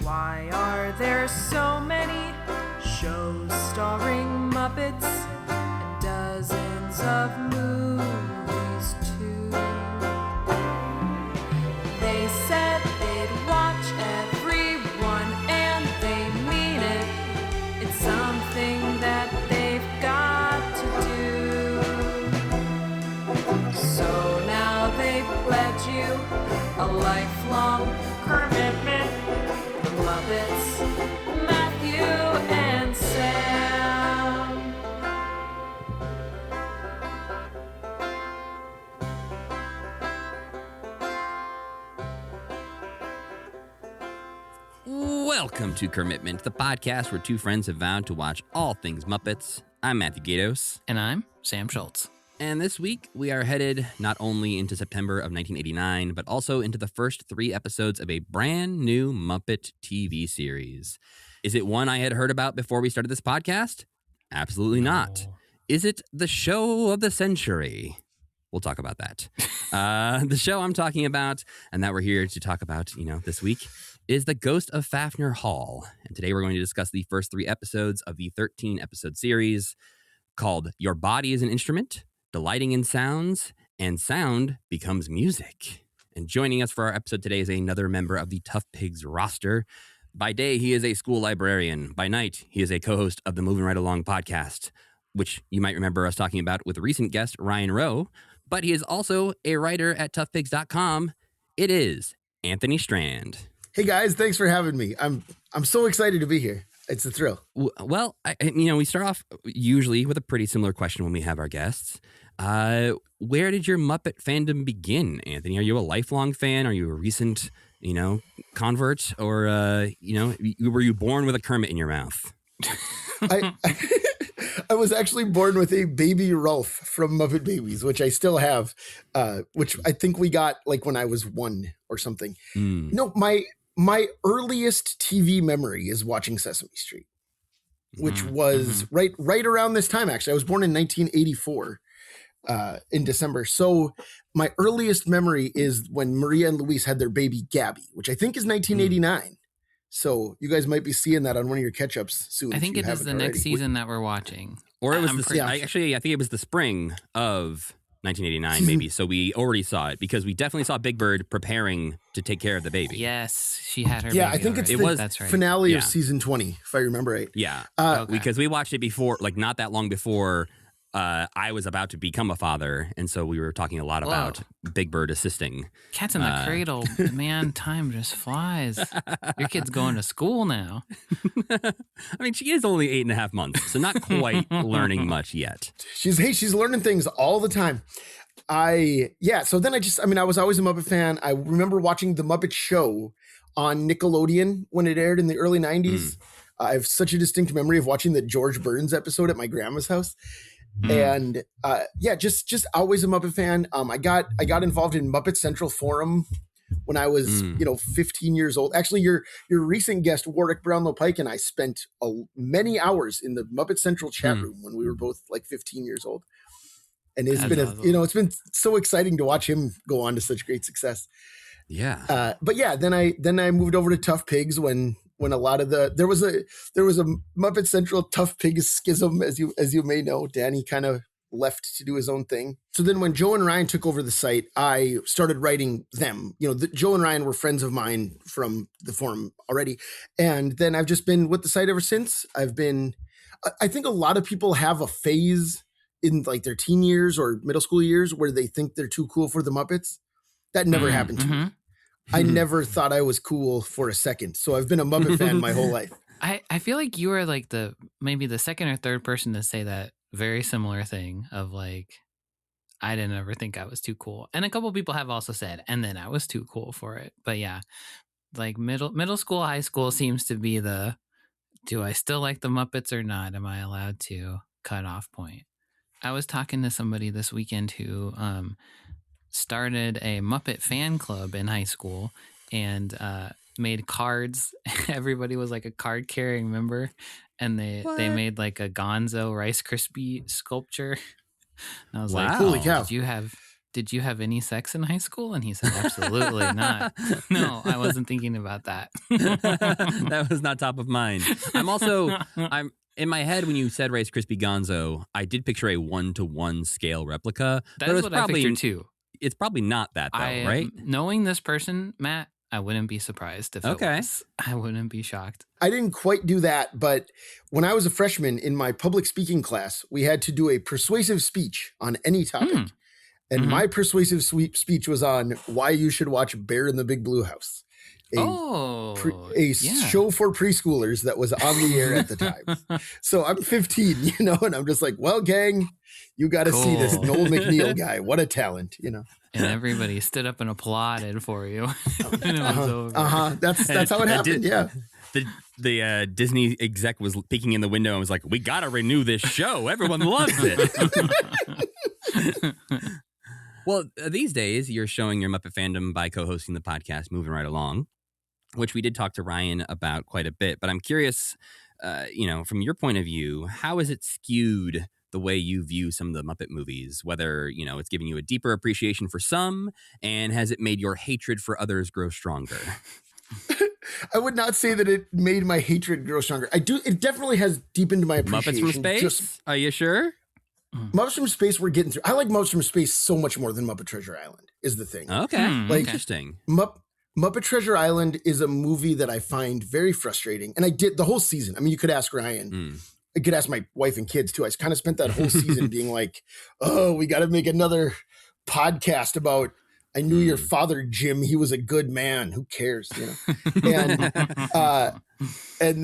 Why are there so many shows starring Muppets and dozens of movies too? They said they'd watch everyone and they mean it. It's something that they've got to do. So now they've pledged you a lifelong commitment. The Muppets, Matthew and Sam. Welcome to Commitment, the podcast where two friends have vowed to watch all things Muppets. I'm Matthew Gatos. And I'm Sam Schultz. And this week, we are headed not only into September of 1989, but also into the first 3 episodes of a brand new Muppet TV series. Is it one I had heard about before we started this podcast? Absolutely not. Is it the show of the century? We'll talk about that. The show I'm talking about, and that we're here to talk about, this week, is The Ghost of Faffner Hall. And today we're going to discuss the first 3 episodes of the 13-episode series called Your Body is an Instrument, Delighting in Sounds, and Sound Becomes Music. And joining us for our episode today is another member of the Tough Pigs roster. By day, he is a school librarian. By night, he is a co-host of the Moving Right Along podcast, which you might remember us talking about with recent guest Ryan Rowe. But he is also a writer at toughpigs.com. It is Anthony Strand. Hey guys, thanks for having me. I'm so excited to be here. It's a thrill. Well, we start off usually with a pretty similar question when we have our guests. Where did your Muppet fandom begin, Anthony? Are you a lifelong fan? Are you a recent, convert? Or, were you born with a Kermit in your mouth? I was actually born with a baby Rolf from Muppet Babies, which I still have, which I think we got like when I was 1 or something. No, my earliest TV memory is watching Sesame Street, which was right around this time, actually. I was born in 1984 in December. So my earliest memory is when Maria and Luis had their baby Gabby, which I think is 1989. So you guys might be seeing that on one of your catch-ups soon. I think it is the next season that we're watching. Or it was I think it was the spring of 1989, maybe. So we already saw it because we definitely saw Big Bird preparing to take care of the baby. Yes, she had her baby. Yeah, I think already. it's the finale of season 20, if I remember right. Yeah, okay. Because we watched it before, like not that long before I was about to become a father. And so we were talking a lot about Big Bird assisting. Cat's in the cradle. Man, time just flies. Your kid's going to school now. I mean, she is only 8.5 months, so not quite learning much yet. She's learning things all the time. So then I was always a Muppet fan. I remember watching The Muppet Show on Nickelodeon when it aired in the early 90s. I have such a distinct memory of watching the George Burns episode at my grandma's house. And just always a Muppet fan. I got involved in Muppet Central Forum when I was 15 years old. Actually, your recent guest Warwick Brownlow Pike and I spent many hours in the Muppet Central chat room when we were both like 15 years old. And it's it's been so exciting to watch him go on to such great success. Yeah. Then I moved over to Tough Pigs when a lot of there was a Muppet Central Tough Pigs schism, as you may know. Danny kind of left to do his own thing. So then when Joe and Ryan took over the site, I started writing them. Joe and Ryan were friends of mine from the forum already. And then I've just been with the site ever since. I think a lot of people have a phase in like their teen years or middle school years where they think they're too cool for the Muppets. That never happened to me. I never thought I was cool for a second. So I've been a Muppet fan my whole life. I feel like you are like maybe the second or third person to say that very similar thing of like, I didn't ever think I was too cool. And a couple people have also said, and then I was too cool for it. But yeah, like middle school, high school seems to be do I still like the Muppets or not? Am I allowed to cut off point? I was talking to somebody this weekend who started a Muppet fan club in high school and made cards. Everybody was like a card carrying member, and they made like a Gonzo Rice Krispie sculpture. And I was like, holy cow. Did you have did you have any sex in high school? And he said, absolutely not. No, I wasn't thinking about that. That was not top of mind. I'm in my head when you said Rice Krispie Gonzo, I did picture a 1-to-1 scale replica. That's what I pictured too. It's probably not that though, right? Knowing this person, Matt, I wouldn't be surprised if it was. I wouldn't be shocked. I didn't quite do that, but when I was a freshman in my public speaking class, we had to do a persuasive speech on any topic. And my persuasive speech was on why you should watch Bear in the Big Blue House. A show for preschoolers that was on the air at the time. So I'm 15, and I'm just like, well, gang, you got to see this Noel McNeil guy. What a talent, And everybody stood up and applauded for you. And it was over. That's how it happened. Yeah. The Disney exec was peeking in the window and was like, we got to renew this show. Everyone loves it. Well, these days, you're showing your Muppet fandom by co-hosting the podcast Moving Right Along, which we did talk to Ryan about quite a bit. But I'm curious, from your point of view, how has it skewed the way you view some of the Muppet movies? Whether, it's giving you a deeper appreciation for some, and has it made your hatred for others grow stronger? I would not say that it made my hatred grow stronger. It definitely has deepened my appreciation. Muppets from Space? Are you sure? Muppets from Space we're getting through. I like Muppets from Space so much more than Muppet Treasure Island is the thing. Okay. Interesting. Muppet Treasure Island is a movie that I find very frustrating. And I did the whole season. I mean, you could ask Ryan. I could ask my wife and kids too. I kind of spent that whole season being like, oh, we got to make another podcast I knew your father, Jim. He was a good man. Who cares? And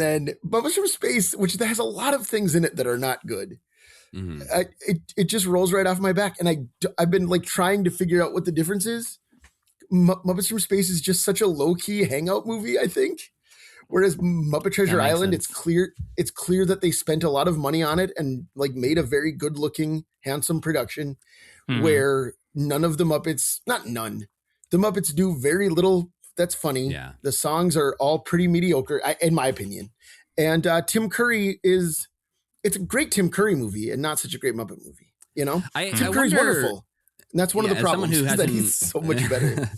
then Muppets from Space, which has a lot of things in it that are not good. It just rolls right off my back. And I've been like trying to figure out what the difference is. Muppets from Space is just such a low-key hangout movie, I think. Whereas Muppet Treasure Island, it's clear that they spent a lot of money on it and like made a very good-looking, handsome production where none of the Muppets, not none, the Muppets do very little that's funny. Yeah. The songs are all pretty mediocre, in my opinion. And Tim Curry it's a great Tim Curry movie and not such a great Muppet movie. Tim Curry's wonderful. And that's one of the problems is that he's so much better.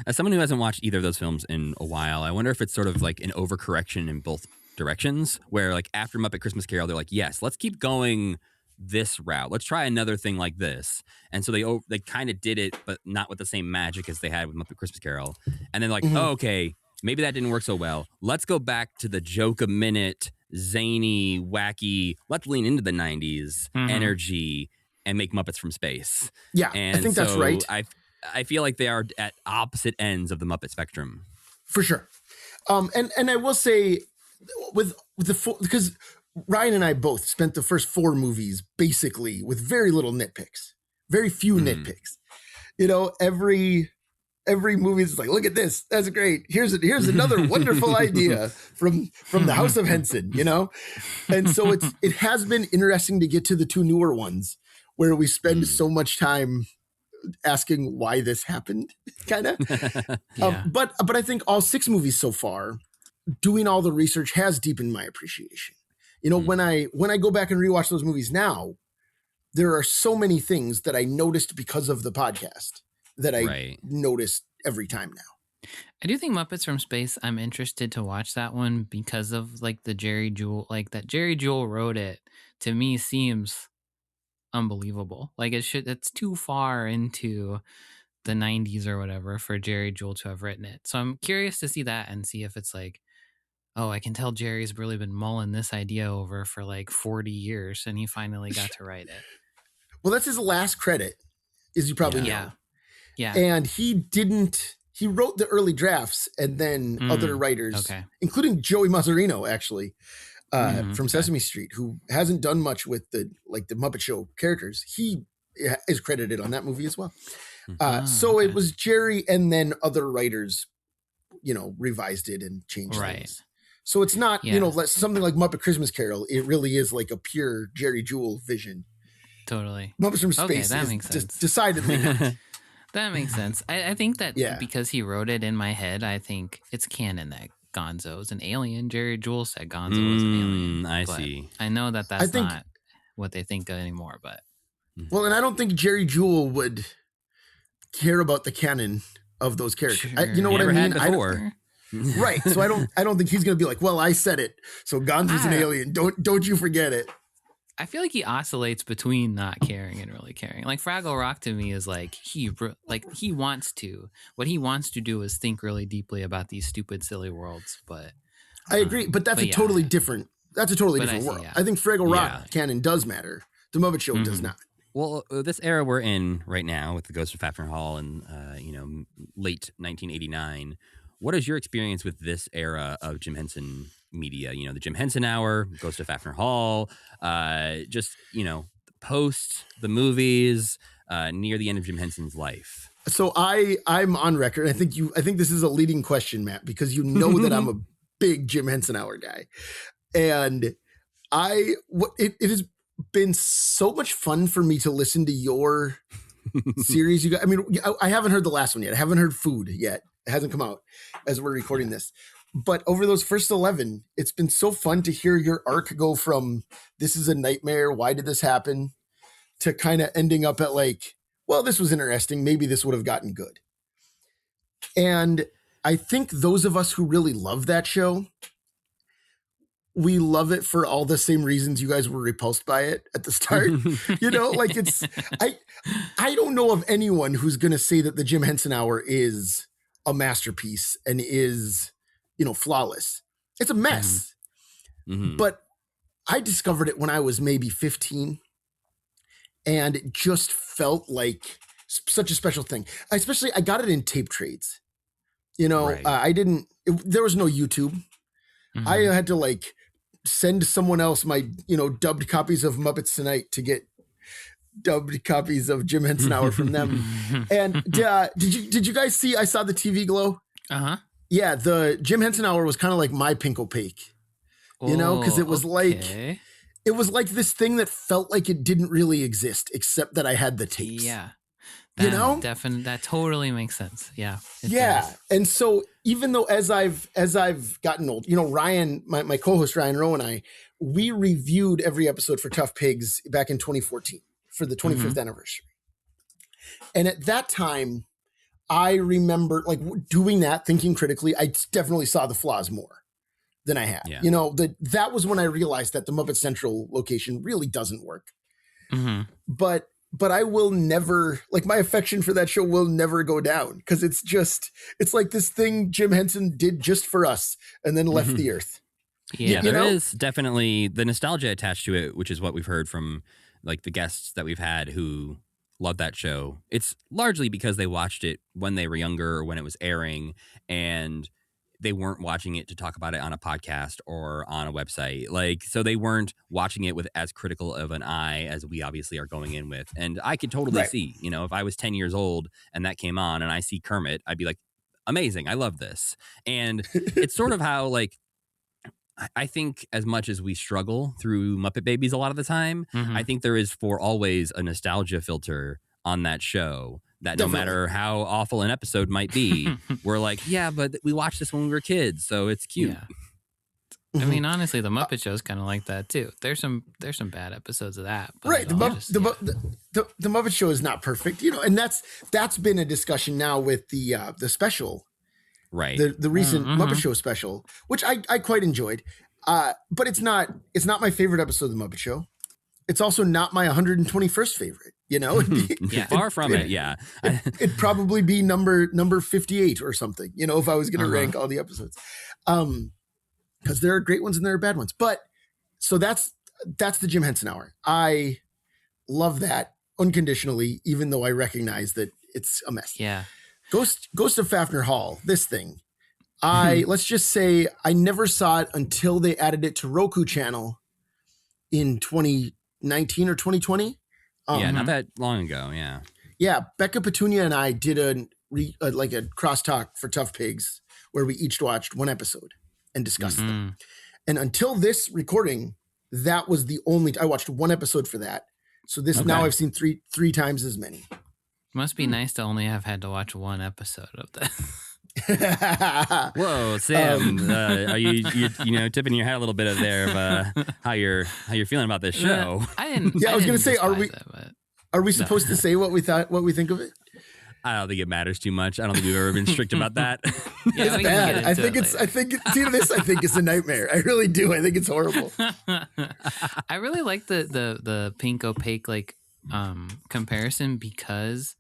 As someone who hasn't watched either of those films in a while, I wonder if it's sort of like an overcorrection in both directions, where like after Muppet Christmas Carol, they're like, yes, let's keep going this route. Let's try another thing like this. And so they kind of did it, but not with the same magic as they had with Muppet Christmas Carol. And then like, oh, okay, maybe that didn't work so well. Let's go back to the joke a minute, zany, wacky, let's lean into the 90s energy and make Muppets from Space. Yeah, and I think that's right. I feel like they are at opposite ends of the Muppet spectrum. For sure. And I will say with the because Ryan and I both spent the first 4 movies basically with very little nitpicks, very few nitpicks. Every movie is like, look at this, that's great. Here's another wonderful idea from the House of Henson, And so it has been interesting to get to the 2 newer ones where we spend so much time asking why this happened, kind of. But I think all 6 movies so far, doing all the research has deepened my appreciation. When I go back and rewatch those movies now, there are so many things that I noticed because of the podcast that I notice every time now. I do think Muppets from Space, I'm interested to watch that one because of like the Jerry Jewell, like that Jerry Jewell wrote it, to me seems unbelievable. Like it's too far into the 90s or whatever for Jerry Jewell to have written it. So I'm curious to see that and see if it's like, oh, I can tell Jerry's really been mulling this idea over for like 40 years and he finally got to write it. Well, that's his last credit, as you probably know. Yeah. And he wrote the early drafts and then other writers, including Joey Mazzarino, actually, from Sesame Street, who hasn't done much with the Muppet Show characters. He is credited on that movie as well. It was Jerry and then other writers, revised it and changed things. So it's not, something like Muppet Christmas Carol. It really is like a pure Jerry Jewell vision. Totally. Muppets from Space that makes sense. Decidedly not. That makes sense. I think that because he wrote it in my head, I think it's canon that Gonzo's an alien. Jerry Jewell said Gonzo was an alien. I see. I know that's not what they think anymore, but. Well, and I don't think Jerry Jewell would, care about the canon of those characters. Sure. You know what I Never mean? had before. Right. So I don't think he's going to be like, well, I said it. So Gonzo's an alien. Don't you forget it. I feel like he oscillates between not caring and really caring. Like Fraggle Rock to me is like he wants to. What he wants to do is think really deeply about these stupid, silly worlds. But I agree, but that's a totally different. That's a totally different world. Yeah. I think Fraggle Rock canon does matter. The Muppet Show does not. Well, this era we're in right now with the Ghost of Faffner Hall and late 1989. What is your experience with this era of Jim Henson media? You know, the Jim Henson Hour, Ghost of Faffner Hall, post the movies, near the end of Jim Henson's life. So I'm on record. I think this is a leading question, Matt, because you know that I'm a big Jim Henson Hour guy, and it has been so much fun for me to listen to your series. You got, I mean, I haven't heard the last one yet. I haven't heard Food yet. It hasn't come out as we're recording this. But over those first 11, it's been so fun to hear your arc go from this is a nightmare, why did this happen, to kind of ending up at like, well, this was interesting. Maybe this would have gotten good. And I think those of us who really love that show, we love it for all the same reasons you guys were repulsed by it at the start. You know, like I don't know of anyone who's going to say that the Jim Henson Hour is a masterpiece and is, flawless. It's a mess. Mm-hmm. But I discovered it when I was maybe 15 and it just felt like such a special thing. Especially I got it in tape trades. Right. There was no YouTube. Mm-hmm. I had to like send someone else my, dubbed copies of Muppets Tonight to get dubbed copies of Jim Henson Hour from them. And did you guys see, I saw the TV Glow. Uh-huh. Yeah. The Jim Henson Hour was kind of like my Pink Opaque, cause it was like this thing that felt like it didn't really exist except that I had the tapes. Yeah. That totally makes sense. Yeah. Yeah. Does. And so even though as I've gotten old, Ryan, my co-host Ryan Rowe and I, we reviewed every episode for Tough Pigs back in 2014 for the 25th anniversary. And at that time, I remember like doing that, thinking critically, I definitely saw the flaws more than I had. Yeah. That was when I realized that the Muppet Central location really doesn't work. Mm-hmm. But I will never, like, my affection for that show will never go down because it's like this thing Jim Henson did just for us and then left the earth. Yeah, there is definitely the nostalgia attached to it, which is what we've heard from like the guests that we've had who love that show. It's largely because they watched it when they were younger or when it was airing and they weren't watching it to talk about it on a podcast or on a website. Like, so they weren't watching it with as critical of an eye as we obviously are going in with. And I could totally see, if I was 10 years old and that came on and I see Kermit, I'd be like, amazing. I love this. And it's sort of how like, I think as much as we struggle through Muppet Babies a lot of the time, I think there is for always a nostalgia filter on that show. That no matter how awful an episode might be, we're like, yeah, but we watched this when we were kids, so it's cute. Yeah. I mean, honestly, the Muppet Show is kind of like that too. There's some bad episodes of that. But right. The Muppet Show is not perfect, and that's been a discussion now with the special, right? The recent Muppet Show special, which I quite enjoyed, but it's not my favorite episode of the Muppet Show. It's also not my 121st favorite, Far from it. Yeah. It'd probably be number 58 or something, if I was going to rank all the episodes. Because there are great ones and there are bad ones. But so that's the Jim Henson Hour. I love that unconditionally, even though I recognize that it's a mess. Yeah. Ghost of Faffner Hall, this thing. Let's just say I never saw it until they added it to Roku channel in 2019 or 2020. Not that long ago. Yeah. Becca Petunia and I did a crosstalk for Tough Pigs where we each watched one episode and discussed them. And until this recording, that was the only, I watched one episode for that. So now I've seen three times as many. Must be nice to only have had to watch one episode of that. Whoa, Sam! Are you tipping your hat a little bit there of how you're feeling about this show? I didn't. Yeah, I was going to say, are we supposed to say what we think of it? I don't think it matters too much. I don't think we've ever been strict about that. Yeah, It's we can bad. get I into think it it's. later. I think seeing this. I think it's a nightmare. I really do. I think it's horrible. I really like the pink opaque like comparison because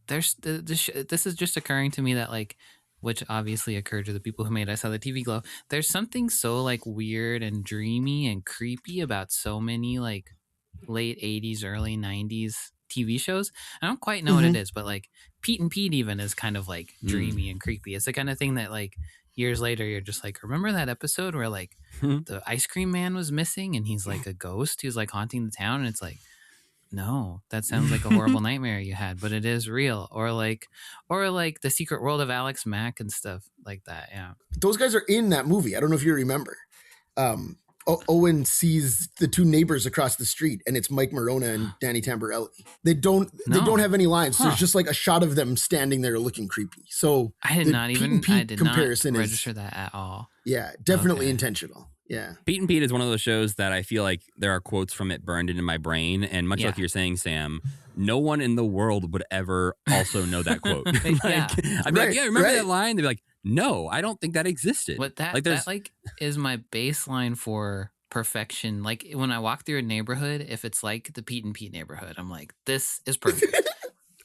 there's this is just occurring to me that like, which obviously occurred to the people who made I Saw the TV Glow. There's something so like weird and dreamy and creepy about so many like late 80s, early 90s TV shows. I don't quite know what it is, but like Pete and Pete even is kind of like dreamy and creepy. It's the kind of thing that like years later you're just like, remember that episode where like the ice cream man was missing and he's like a ghost who's like haunting the town, and it's like, no, that sounds like a horrible nightmare you had, but it is real. Or like The Secret World of Alex Mack and stuff like that. Yeah. Those guys are in that movie. I don't know if you remember. Owen sees the two neighbors across the street, and it's Mike Morona and Danny Tamborelli. They don't have any lines. Huh. There's just like a shot of them standing there looking creepy. So I did the not Pete even and Pete I did not comparison is- register that at all. Yeah, definitely Okay. intentional. Yeah. Pete and Pete is one of those shows that I feel like there are quotes from it burned into my brain. And much Yeah. like you're saying, Sam, no one in the world would ever also know that quote. Yeah. I'd be like, Right, yeah, remember right. that line? They'd be like, no, I don't think that existed. But that like, there's, that like is my baseline for perfection. Like when I walk through a neighborhood, if it's like the Pete and Pete neighborhood, I'm like, this is perfect.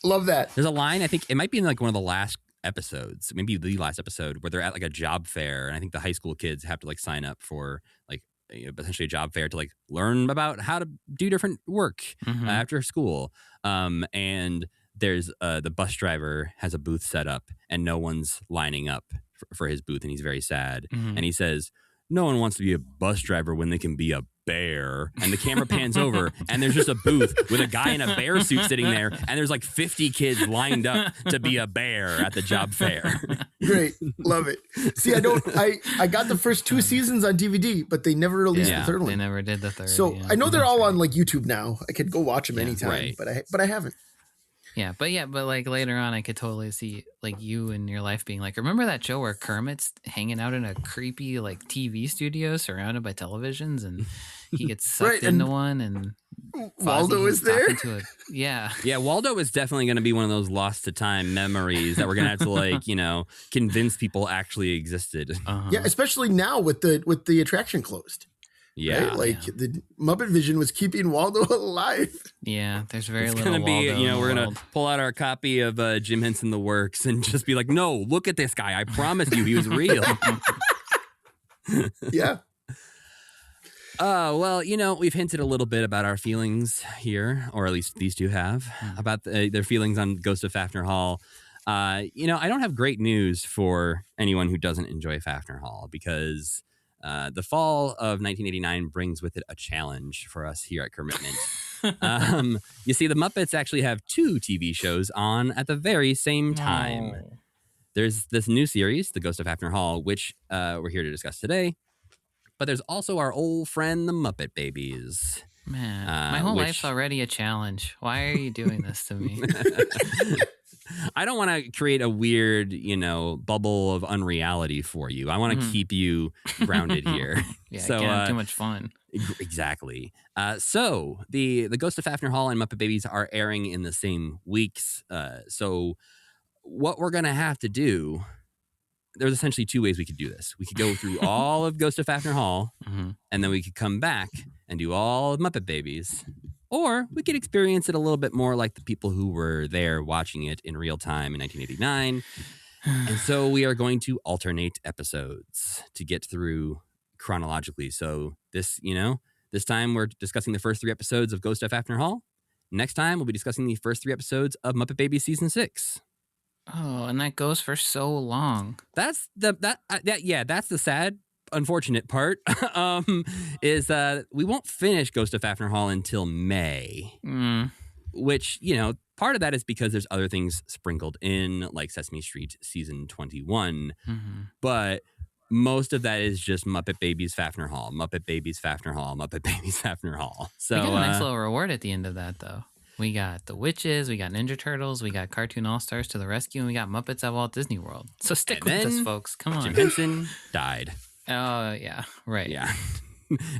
Love that. there's a line, I think it might be in like one of the last episodes, maybe the last episode, where they're at like a job fair. And I think the high school kids have to like sign up for like essentially a job fair to like learn about how to do different work Mhm. after school. And there's the bus driver has a booth set up and no one's lining up for his booth, and he's very sad. Mhm. And he says, no one wants to be a bus driver when they can be a bear. And the camera pans over and there's just a booth with a guy in a bear suit sitting there, and there's like 50 kids lined up to be a bear at the job fair. Great. Love it. See, I got the first 2 seasons on DVD, but they never released Yeah, the third They one. never did the third. So yeah. I know they're That's all right. on like YouTube now. I could go watch them Yeah, anytime, right. but I haven't. Yeah, but like later on, I could totally see like you and your life being like, remember that show where Kermit's hanging out in a creepy like TV studio surrounded by televisions, and he gets sucked Right, into and one, and Waldo Fozzie is there. talking to yeah, Yeah, Waldo is definitely going to be one of those lost to time memories that we're going to have to like, convince people actually existed. uh-huh. Yeah, especially now with the attraction closed. Yeah. Right? Like yeah. the Muppet Vision was keeping Waldo alive. Yeah, there's very It's little going to be, Waldo in the we're going world. to pull out our copy of Jim Henson The Works and just be like, no, look at this guy. I promise you he was real. Yeah. Well, we've hinted a little bit about our feelings here, or at least these two have, about their feelings on Ghost of Faffner Hall. I don't have great news for anyone who doesn't enjoy Faffner Hall, because the fall of 1989 brings with it a challenge for us here at Commitment. You see, the Muppets actually have 2 TV shows on at the very same time. No. There's this new series, The Ghost of Faffner Hall, which we're here to discuss today. But there's also our old friend, the Muppet Babies. Man, my whole which- life's already a challenge. Why are you doing this to me? I don't want to create a weird, bubble of unreality for you. I want to keep you grounded here. Yeah, So, can't have too much fun. Exactly. So the Ghost of Faffner Hall and Muppet Babies are airing in the same weeks. So what we're going to have to do, there's essentially 2 ways we could do this. We could go through all of Ghost of Faffner Hall, Mhm. and then we could come back and do all of Muppet Babies. Or we could experience it a little bit more like the people who were there watching it in real time in 1989. And so we are going to alternate episodes to get through chronologically. So this time we're discussing the first 3 episodes of Ghost of Faffner Hall. Next time we'll be discussing the first 3 episodes of Muppet Babies season 6. Oh, and that goes for so long. That's that's the sad, unfortunate part. Is we won't finish Ghost of Faffner Hall until May, Mm. which part of that is because there's other things sprinkled in, like Sesame Street season 21, Mhm. but most of that is just Muppet Babies Faffner Hall, Muppet Babies Faffner Hall, Muppet Babies Faffner Hall. So We got a nice little reward at the end of that, though. We got the Witches, we got Ninja Turtles, we got Cartoon All-Stars to the rescue, and we got Muppets at Walt Disney World. So stick And with us, then folks. Come on. Jim Henson died. Oh, yeah. Right. Yeah.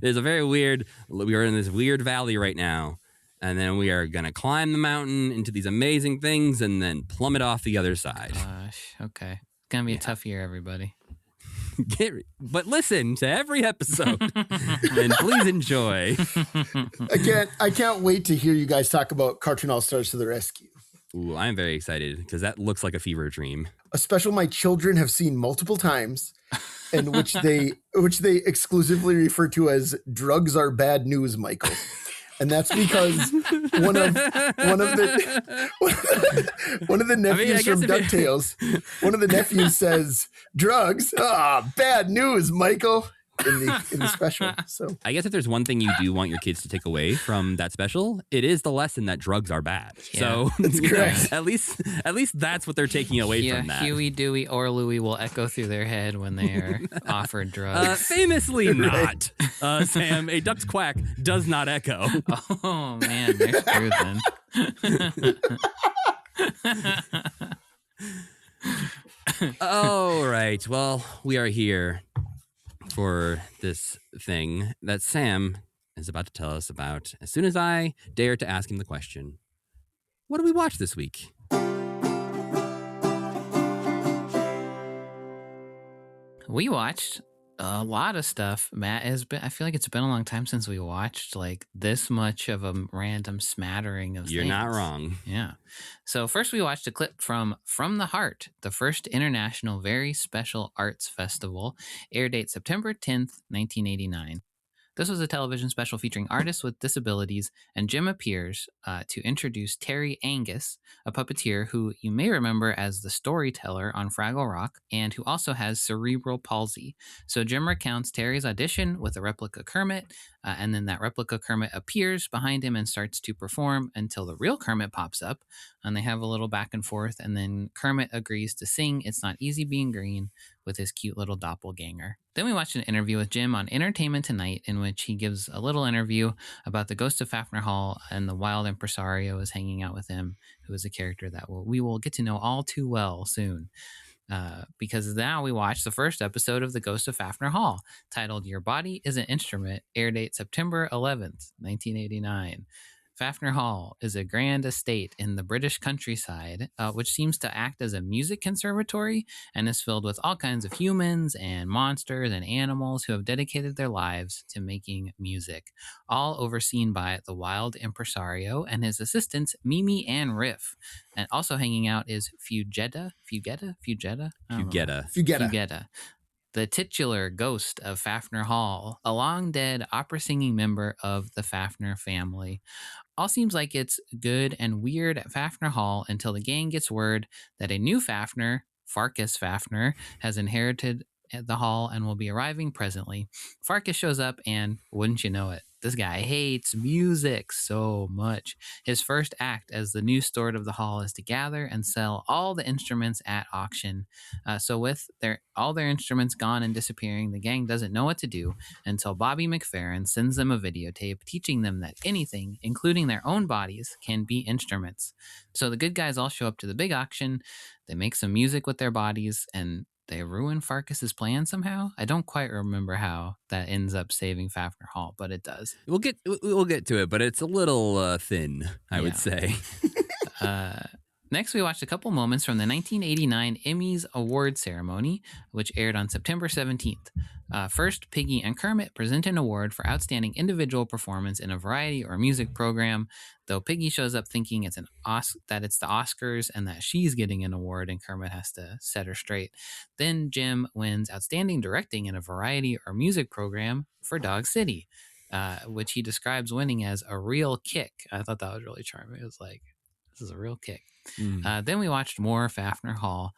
There's a very we're in this weird valley right now. and then we are going to climb the mountain into these amazing things and then plummet off the other side. Gosh, okay. It's going to be a tough year, everybody. But listen to every episode and please enjoy. I can't wait to hear you guys talk about Cartoon All-Stars to the Rescue. Ooh, I'm very excited because that looks like a fever dream. A special my children have seen multiple times, and which they exclusively refer to as "Drugs Are Bad News, Michael." And that's because one of the nephews from DuckTales, one of the nephews says, "Drugs, bad news, Michael." In the special. So I guess if there's one thing you do want your kids to take away from that special, it is the lesson that drugs are bad. Yeah, so that's correct. At least that's what they're taking away from that. Huey, Dewey, or Louie will echo through their head when they are offered drugs. Famously not. Sam, a duck's quack does not echo. Oh man, they're screwed then. All right. Well, we are here for this thing that Sam is about to tell us about as soon as I dare to ask him the question. What did we watch this week? We watched a lot of stuff. Matt I feel like it's been a long time since we watched like this much of a random smattering of You're things. not wrong. Yeah. So first we watched a clip from the Heart, the first international very special arts festival, air date September 10th, 1989. This was a television special featuring artists with disabilities, and Jim appears to introduce Terry Angus, a puppeteer who you may remember as the storyteller on Fraggle Rock, and who also has cerebral palsy. So Jim recounts Terry's audition with a replica Kermit, and then that replica Kermit appears behind him and starts to perform until the real Kermit pops up, and they have a little back and forth, and then Kermit agrees to sing It's Not Easy Being Green with his cute little doppelganger. Then we watched an interview with Jim on Entertainment Tonight in which he gives a little interview about the ghost of Faffner Hall, and the wild impresario is hanging out with him, who is a character that we will get to know all too well soon. Because now we watched the first episode of The Ghost of Faffner Hall, titled Your Body is an Instrument, air date September 11th, 1989. Faffner Hall is a grand estate in the British countryside, which seems to act as a music conservatory and is filled with all kinds of humans and monsters and animals who have dedicated their lives to making music, all overseen by the wild impresario and his assistants Mimi and Riff. And also hanging out is Fugetta, the titular ghost of Faffner Hall, a long-dead opera-singing member of the Faffner family. All seems like it's good and weird at Faffner Hall until the gang gets word that a new Faffner, Farkas Faffner, has inherited the hall and will be arriving presently. Farkas shows up and, wouldn't you know it, this guy hates music so much. His first act as the new steward of the hall is to gather and sell all the instruments at auction. So with all their instruments gone and disappearing, the gang doesn't know what to do until Bobby McFerrin sends them a videotape teaching them that anything, including their own bodies, can be instruments. So the good guys all show up to the big auction. They make some music with their bodies, and they ruin Farkas's plan somehow. I don't quite remember how that ends up saving Faffner Hall, but it does. We'll get to it, but it's a little thin, I would say. Next, we watched a couple moments from the 1989 Emmys award ceremony, which aired on September 17th. First, Piggy and Kermit present an award for outstanding individual performance in a variety or music program, though Piggy shows up thinking that it's the Oscars and that she's getting an award, and Kermit has to set her straight. Then Jim wins outstanding directing in a variety or music program for Dog City, which he describes winning as a real kick. I thought that was really charming. It was like, this is a real kick. Then we watched more Faffner Hall.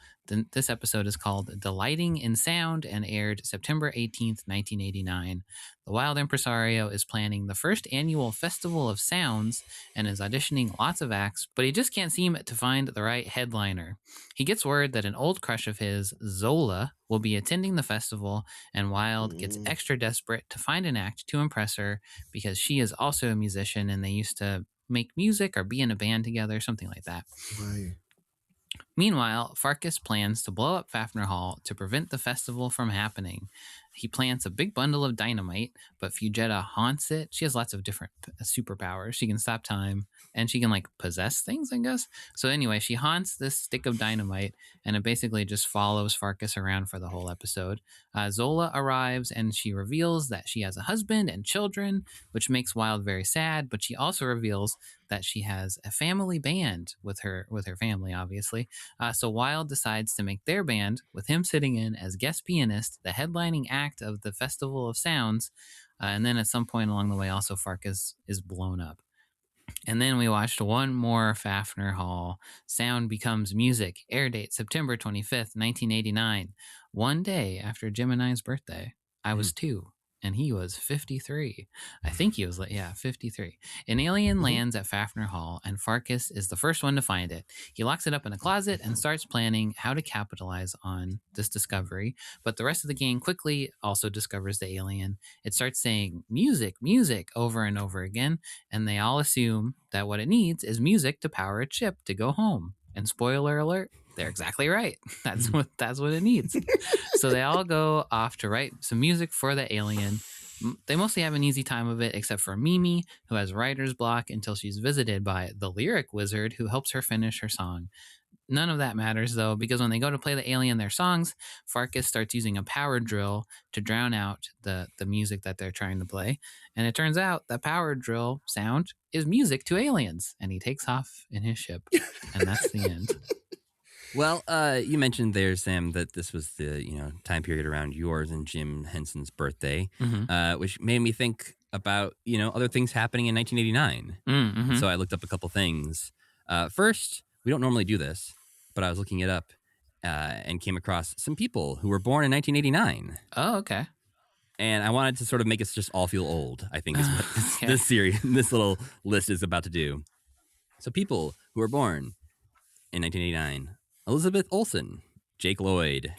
This episode is called Delighting in Sound and aired September 18th, 1989. The wild impresario is planning the first annual Festival of Sounds and is auditioning lots of acts, but he just can't seem to find the right headliner. He gets word that an old crush of his, Zola, will be attending the festival, and Wild gets extra desperate to find an act to impress her because she is also a musician and they used to make music or be in a band together, something like that. Right. Meanwhile, Farkas plans to blow up Faffner Hall to prevent the festival from happening. he plants a big bundle of dynamite, but Fujetta haunts it. She has lots of different superpowers. She can stop time and she can like possess things, I guess. So anyway, she haunts this stick of dynamite and it basically just follows Farkas around for the whole episode. Zola arrives and she reveals that she has a husband and children, which makes Wilde very sad, but she also reveals that she has a family band with her family, obviously. So Wilde decides to make their band, with him sitting in as guest pianist, the headlining act of the Festival of Sounds. And then at some point along the way, also Farkas is blown up. And then we watched one more Faffner Hall. Sound Becomes Music. Air date September 25th, 1989. One day after Jim and I's birthday. I was 2. And he was 53. I think he was 53. An alien lands at Faffner Hall, and Farkas is the first one to find it. He locks it up in a closet and starts planning how to capitalize on this discovery. But the rest of the gang quickly also discovers the alien. It starts saying music, music over and over again, and they all assume that what it needs is music to power its ship to go home. And spoiler alert, they're exactly right. That's what it needs. So they all go off to write some music for the alien. They mostly have an easy time of it, except for Mimi, who has writer's block until she's visited by the lyric wizard who helps her finish her song. None of that matters, though, because when they go to play the alien their songs, Farkas starts using a power drill to drown out the music that they're trying to play. And it turns out that power drill sound is music to aliens. And he takes off in his ship. And that's the end. Well, you mentioned there, Sam, that this was the time period around yours and Jim Henson's birthday, which made me think about other things happening in 1989. So I looked up a couple things. First, we don't normally do this, but I was looking it up and came across some people who were born in 1989. Oh, okay. And I wanted to sort of make us just all feel old, I think is what this little list is about to do. So people who were born in 1989: Elizabeth Olsen, Jake Lloyd,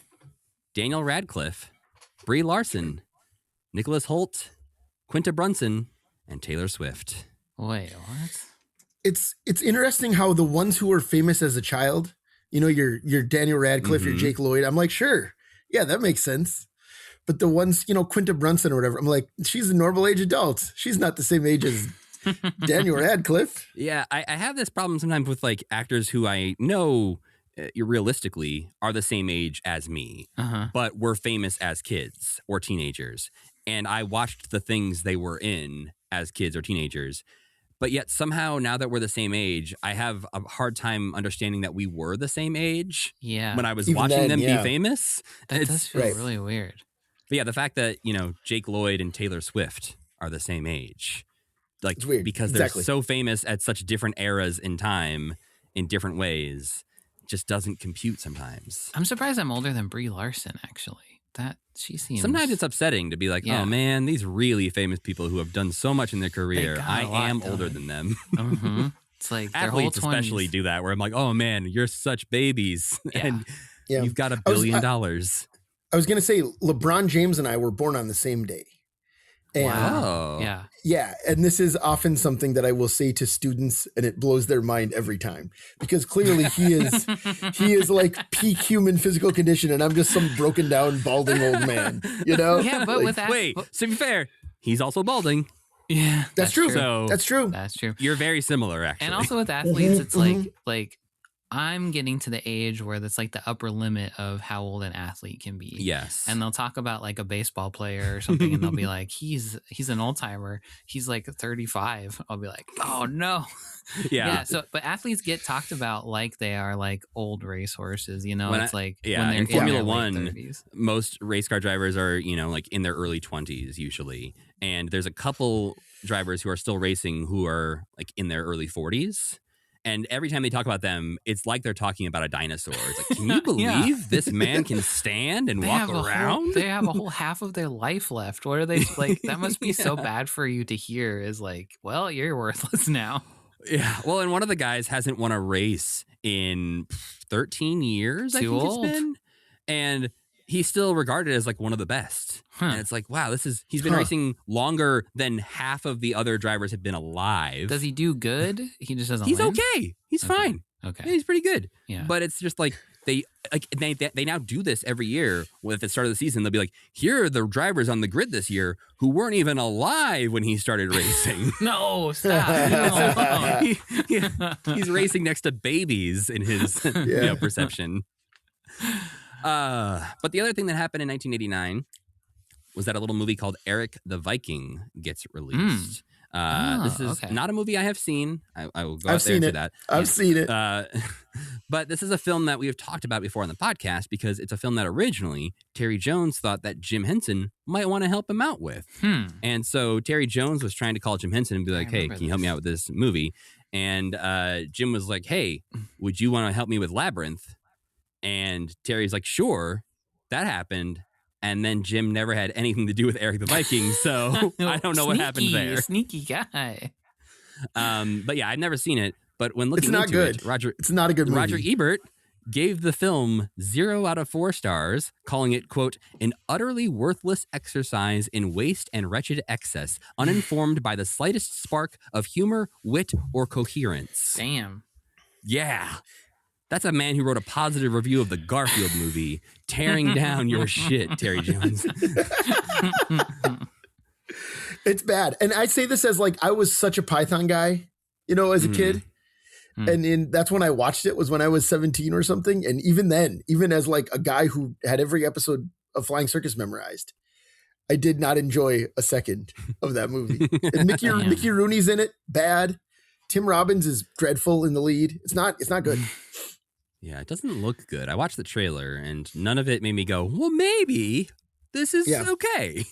Daniel Radcliffe, Brie Larson, Nicholas Hoult, Quinta Brunson, and Taylor Swift. Wait, what? It's interesting how the ones who were famous as a child, your Daniel Radcliffe, your Jake Lloyd, I'm like, sure, yeah, that makes sense. But the ones, Quinta Brunson or whatever, I'm like, she's a normal age adult. She's not the same age as Daniel Radcliffe. Yeah, I have this problem sometimes with like actors who I know realistically are the same age as me, but were famous as kids or teenagers. And I watched the things they were in as kids or teenagers. But yet somehow now that we're the same age, I have a hard time understanding that we were the same age when I was Even watching then, them yeah. be famous. That does feel really weird. But yeah, the fact that, Jake Lloyd and Taylor Swift are the same age, like, it's weird. because they're so famous at such different eras in time in different ways, just doesn't compute sometimes. I'm surprised I'm older than Brie Larson, actually. That she seems... Sometimes it's upsetting to be like, oh man, these really famous people who have done so much in their career, I am older than them. It's like athletes their whole 20s. especially do that, where I'm like, oh man, you're such babies, and you've got $1 billion. I was going to say LeBron James and I were born on the same day. And wow. Yeah. And this is often something that I will say to students, and it blows their mind every time, because clearly he is like peak human physical condition. And I'm just some broken down, balding old man, Yeah, but like, with that, wait, to be fair, he's also balding. Yeah, that's true. So that's true. That's true. You're very similar, actually. And also with athletes, it's like I'm getting to the age where that's like the upper limit of how old an athlete can be. Yes. And they'll talk about like a baseball player or something and they'll be like, he's an old timer. He's like 35. I'll be like, oh no. Yeah. So, but athletes get talked about like they are like old racehorses, When it's like when they're in Formula their late One, 30s. most race car drivers are, like in their early 20s usually. And there's a couple drivers who are still racing who are like in their early 40s. And every time they talk about them, it's like they're talking about a dinosaur. It's like, can you believe this man can stand and walk around? They have a whole half of their life left. What are they like? That must be so bad for you to hear. Is like, well, you're worthless now. Yeah. Well, and one of the guys hasn't won a race in 13 years. I think old. It's been, and he's still regarded as like one of the best. And it's like, wow, he's been racing longer than half of the other drivers have been alive. Does he do good? He just doesn't He's win? okay. He's fine. Okay. Yeah, he's pretty good. Yeah. But it's just like, they now do this every year. At the start of the season, they'll be like, "Here are the drivers on the grid this year who weren't even alive when he started racing." No, stop. He's racing next to babies in his perception. But the other thing that happened in 1989 was that a little movie called Eric the Viking gets released. This is not a movie I have seen. I will go out there and say that. I've seen it. But this is a film that we have talked about before on the podcast because it's a film that originally Terry Jones thought that Jim Henson might want to help him out with. And so Terry Jones was trying to call Jim Henson and be like, "Hey, can you help me out with this movie?" And Jim was like, "Hey, would you want to help me with Labyrinth?" And Terry's like, "Sure." That happened. And then Jim never had anything to do with Eric the Viking, so I don't know what happened there. Sneaky guy. But yeah, I've never seen it. But when looking It's not into good. it, It's not a good movie. Roger Ebert gave the film 0 out of 4 stars, calling it, quote, "an utterly worthless exercise in waste and wretched excess, uninformed by the slightest spark of humor, wit, or coherence." Damn. Yeah. That's a man who wrote a positive review of the Garfield movie, tearing down your shit, Terry Jones. It's bad. And I say this as like, I was such a Python guy, as a kid. And that's when I watched it, was when I was 17 or something. And even then, even as like a guy who had every episode of Flying Circus memorized, I did not enjoy a second of that movie. And Mickey Rooney's in it, bad. Tim Robbins is dreadful in the lead. It's not good. Yeah, it doesn't look good. I watched the trailer and none of it made me go, well, maybe this is okay.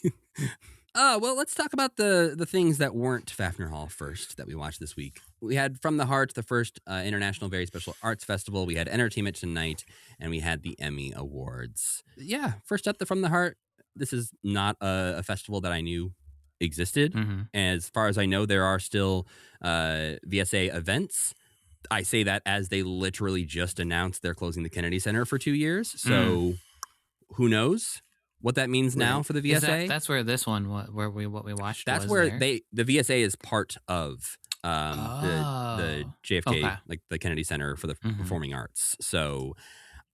Well, let's talk about the things that weren't Faffner Hall first that we watched this week. We had From the Heart, the first International Very Special Arts Festival. We had Entertainment Tonight, and we had the Emmy Awards. Yeah, first up, the From the Heart. This is not a festival that I knew existed. As far as I know, there are still VSA events. I say that as they literally just announced they're closing the Kennedy Center for 2 years. So who knows what that means now for the VSA? That's where this one, what we watched. That's was where there? the VSA is part of the JFK, like the Kennedy Center for the Performing Arts. So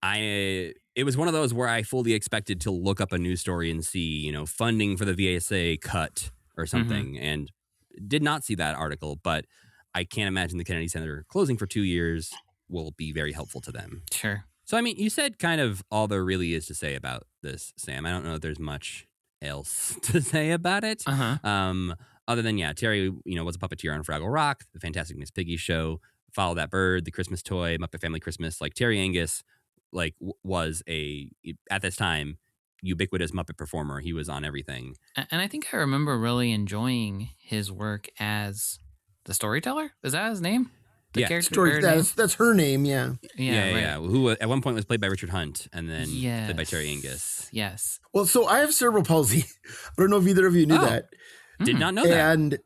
it was one of those where I fully expected to look up a news story and see, funding for the VSA cut or something, and did not see that article, but I can't imagine the Kennedy Center closing for 2 years will be very helpful to them. Sure. So, I mean, you said kind of all there really is to say about this, Sam. I don't know if there's much else to say about it. Other than, Terry, was a puppeteer on Fraggle Rock, The Fantastic Miss Piggy Show, Follow That Bird, The Christmas Toy, Muppet Family Christmas. Like, Terry Angus, was at this time, ubiquitous Muppet performer. He was on everything. And I think I remember really enjoying his work as the storyteller. Is that his name? The character. That's her name. Yeah. Yeah. Who at one point was played by Richard Hunt, and then played by Terry Angus. Yes. Well, so I have cerebral palsy. I don't know if either of you knew that. Did not know that.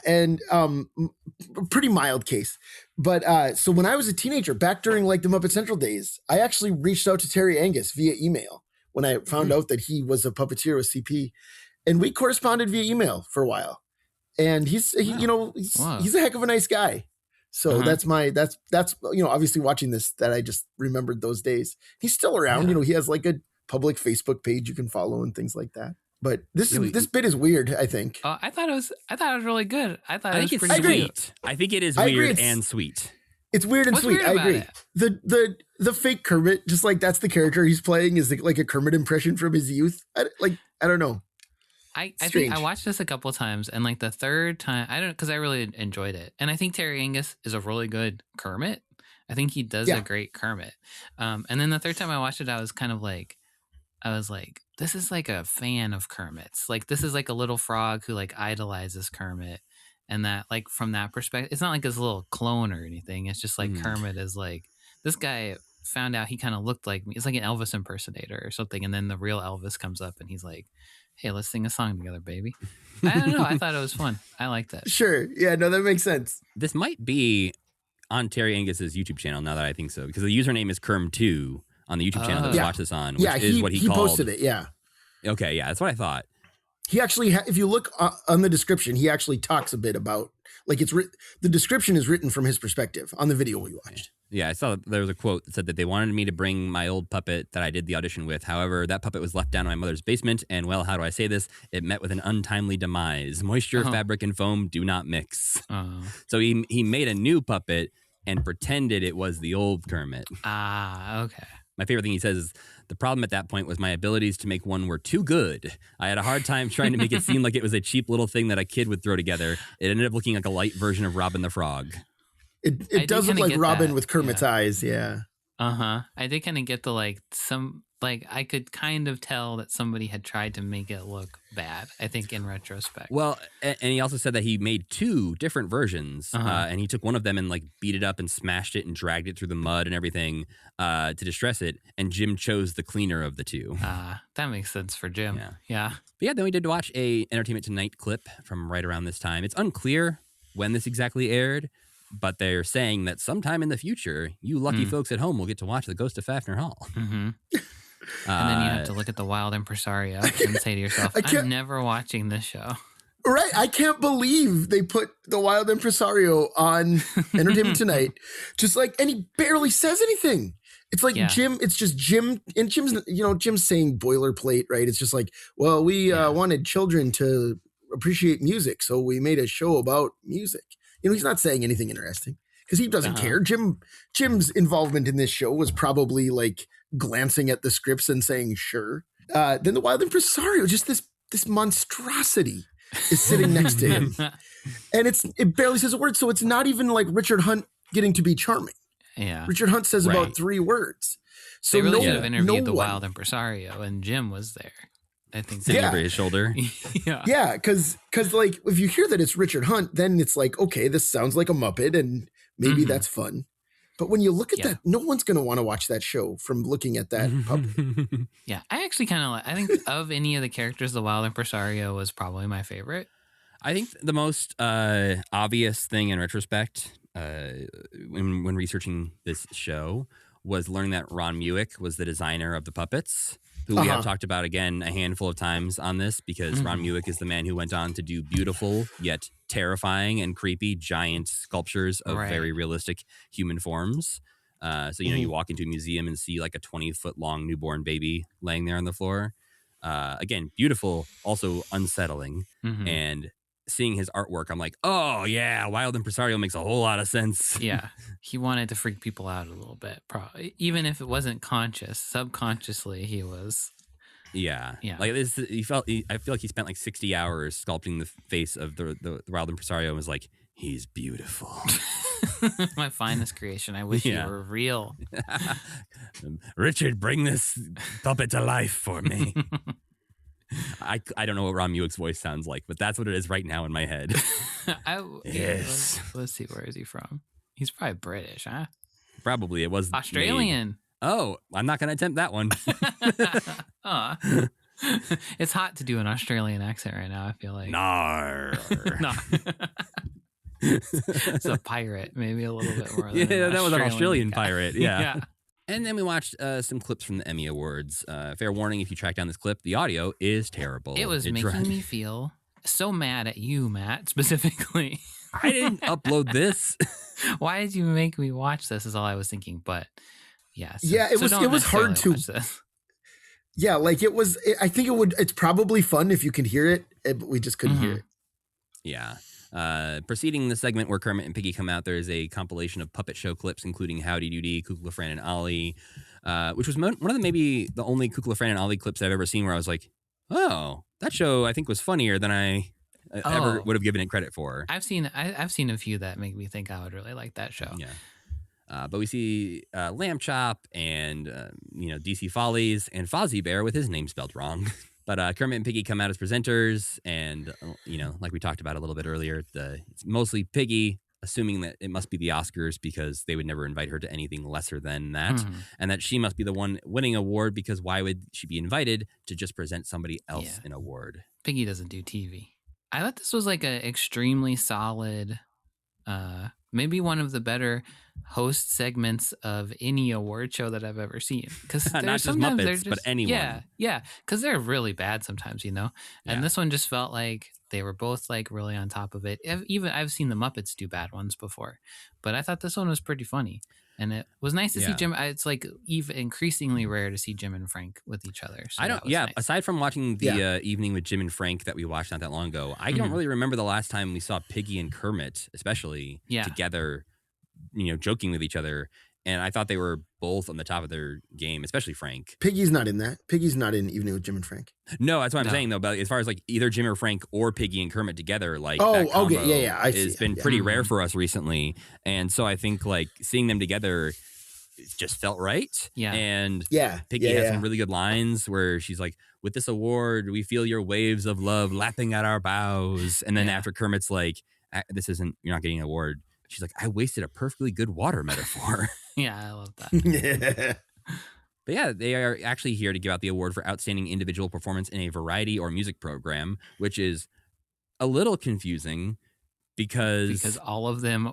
And pretty mild case. But so when I was a teenager, back during like the Muppet Central days, I actually reached out to Terry Angus via email when I found out that he was a puppeteer with CP, and we corresponded via email for a while. And he's a heck of a nice guy. So that's obviously watching this, that I just remembered those days. He's still around. He has like a public Facebook page you can follow and things like that. But this bit is weird, I think. I thought it was really good. I think it's pretty sweet. I think it is weird and sweet. It's weird and sweet. I agree. The fake Kermit, just like that's the character he's playing, is like a Kermit impression from his youth. I don't know. I think I watched this a couple of times, and like the third time, because I really enjoyed it. And I think Terry Angus is a really good Kermit. I think he does a great Kermit. And then the third time I watched it, I was like, this is like a fan of Kermit's. Like, this is like a little frog who like idolizes Kermit. And that, like, from that perspective, it's not like his little clone or anything. It's just like Kermit is like, this guy found out he kind of looked like me. It's like an Elvis impersonator or something. And then the real Elvis comes up and he's like, hey, let's sing a song together, baby. I don't know. I thought it was fun. I liked that. Sure. Yeah, no, that makes sense. This might be on Terry Angus's YouTube channel now that I think so, because the username is Kerm2 on the YouTube channel that we watch this on, which is what he called. Posted it, yeah. Okay, yeah, that's what I thought. He actually, if you look on the description, he actually talks a bit about Like the description is written from his perspective on the video we watched. Yeah, I saw there was a quote that said that they wanted me to bring my old puppet that I did the audition with. However, that puppet was left down in my mother's basement, and well, how do I say this? It met with an untimely demise. Moisture, fabric, and foam do not mix. So he made a new puppet and pretended it was the old Kermit. Ah, okay. My favorite thing he says is, the problem at that point was my abilities to make one were too good. I had a hard time trying to make it seem like it was a cheap little thing that a kid would throw together. It ended up looking like a light version of Robin the Frog. It does look like Robin with Kermit's eyes, yeah. I did kind of get the I could kind of tell that somebody had tried to make it look bad, I think, in retrospect. Well, and he also said that he made 2 different versions, and he took one of them and like beat it up and smashed it and dragged it through the mud and everything to distress it, and Jim chose the cleaner of the 2. That makes sense for Jim. Yeah. But yeah, then we did watch a Entertainment Tonight clip from right around this time. It's unclear when this exactly aired, but they're saying that sometime in the future, you lucky folks at home will get to watch The Ghost of Faffner Hall. And then you have to look at the Wild Impresario and say to yourself, I'm never watching this show. Right. I can't believe they put the Wild Impresario on Entertainment Tonight. And he barely says anything. It's like Jim, it's just Jim, and Jim's saying boilerplate, right? It's just like, well, we wanted children to appreciate music, so we made a show about music. He's not saying anything interesting because he doesn't care. Jim's involvement in this show was probably like glancing at the scripts and saying, sure. Then the Wild Impresario, just this monstrosity is sitting next to him. And it barely says a word. So it's not even like Richard Hunt getting to be charming. Yeah. Richard Hunt says about 3 words. So they really should have interviewed the Wild Impresario, and Jim was there. I think sitting over his shoulder. Yeah, because like if you hear that it's Richard Hunt, then it's like, okay, this sounds like a Muppet, and maybe that's fun. But when you look at that, no one's going to want to watch that show from looking at that puppet. Yeah, I actually kind of I think of any of the characters, the Wild Impresario was probably my favorite. I think the most obvious thing in retrospect when researching this show was learning that Ron Muick was the designer of the puppets, who we have talked about again a handful of times on this, because Ron Muick is the man who went on to do beautiful yet terrifying and creepy giant sculptures of very realistic human forms. So, you walk into a museum and see like a 20-foot long newborn baby laying there on the floor. Again, beautiful, also unsettling. And seeing his artwork, I'm like, oh yeah, Wild Impresario makes a whole lot of sense. Yeah, he wanted to freak people out a little bit, probably, even if it wasn't conscious. Subconsciously, he was. Yeah. Like this, I feel like he spent like 60 hours sculpting the face of the Wild Impresario and was like, he's beautiful. My finest creation. I wish you were real. Richard, bring this puppet to life for me. I don't know what Ron Muick's voice sounds like, but that's what it is right now in my head. Yes. Let's see. Where is he from? He's probably British, huh? Probably. It was Australian. Oh, I'm not going to attempt that one. It's hot to do an Australian accent right now, I feel like. Nar. No. It's a pirate, maybe a little bit more. That was an Australian guy. pirate. Yeah. And then we watched some clips from the Emmy Awards. Fair warning, if you track down this clip, the audio is terrible. It was making me feel so mad at you, Matt, specifically. I didn't upload this. Why did you make me watch this is all I was thinking. But yeah. It was hard to. Yeah, like it was. I think it's probably fun if you can hear it, but we just couldn't hear it. Yeah. Preceding the segment where Kermit and Piggy come out, there is a compilation of puppet show clips, including Howdy Doody, Kukla, Fran, and Ollie, which was one of maybe the only Kukla, Fran, and Ollie clips I've ever seen where I was like, oh, that show I think was funnier than I ever would have given it credit for. I've seen a few that make me think I would really like that show. Yeah. But we see Lamb Chop and, DC Follies and Fozzie Bear with his name spelled wrong. But Kermit and Piggy come out as presenters, and, like we talked about a little bit earlier, it's mostly Piggy, assuming that it must be the Oscars because they would never invite her to anything lesser than that, and that she must be the one winning award because why would she be invited to just present somebody else an award? Piggy doesn't do TV. I thought this was like an extremely solid maybe one of the better host segments of any award show that I've ever seen. Because Not just Muppets, but anyone. Yeah, because they're really bad sometimes, you know. And Yeah. this one just felt like they were both like really on top of it. Even I've seen the Muppets do bad ones before, but I thought this one was pretty funny. And it was nice to see Yeah. Jim. It's like even increasingly rare to see Jim and Frank with each other. So I don't. that was Yeah. nice. Aside from watching the Evening with Jim and Frank that we watched not that long ago, I don't really remember the last time we saw Piggy and Kermit, especially together, joking with each other. And I thought they were both on the top of their game, especially Frank. Piggy's not in that. Piggy's not in Evening with Jim and Frank. No, that's what I'm saying though. But as far as like either Jim or Frank or Piggy and Kermit together, like okay, that I see. It's been pretty rare for us recently, and so I think like seeing them together, it just felt right. Yeah, and Piggy has some really good lines where she's like, "With this award, we feel your waves of love lapping at our bows," and then after Kermit's like, "You're not getting an award." She's like, "I wasted a perfectly good water metaphor." Yeah, I love that. But yeah, they are actually here to give out the award for outstanding individual performance in a variety or music program, which is a little confusing because all of them,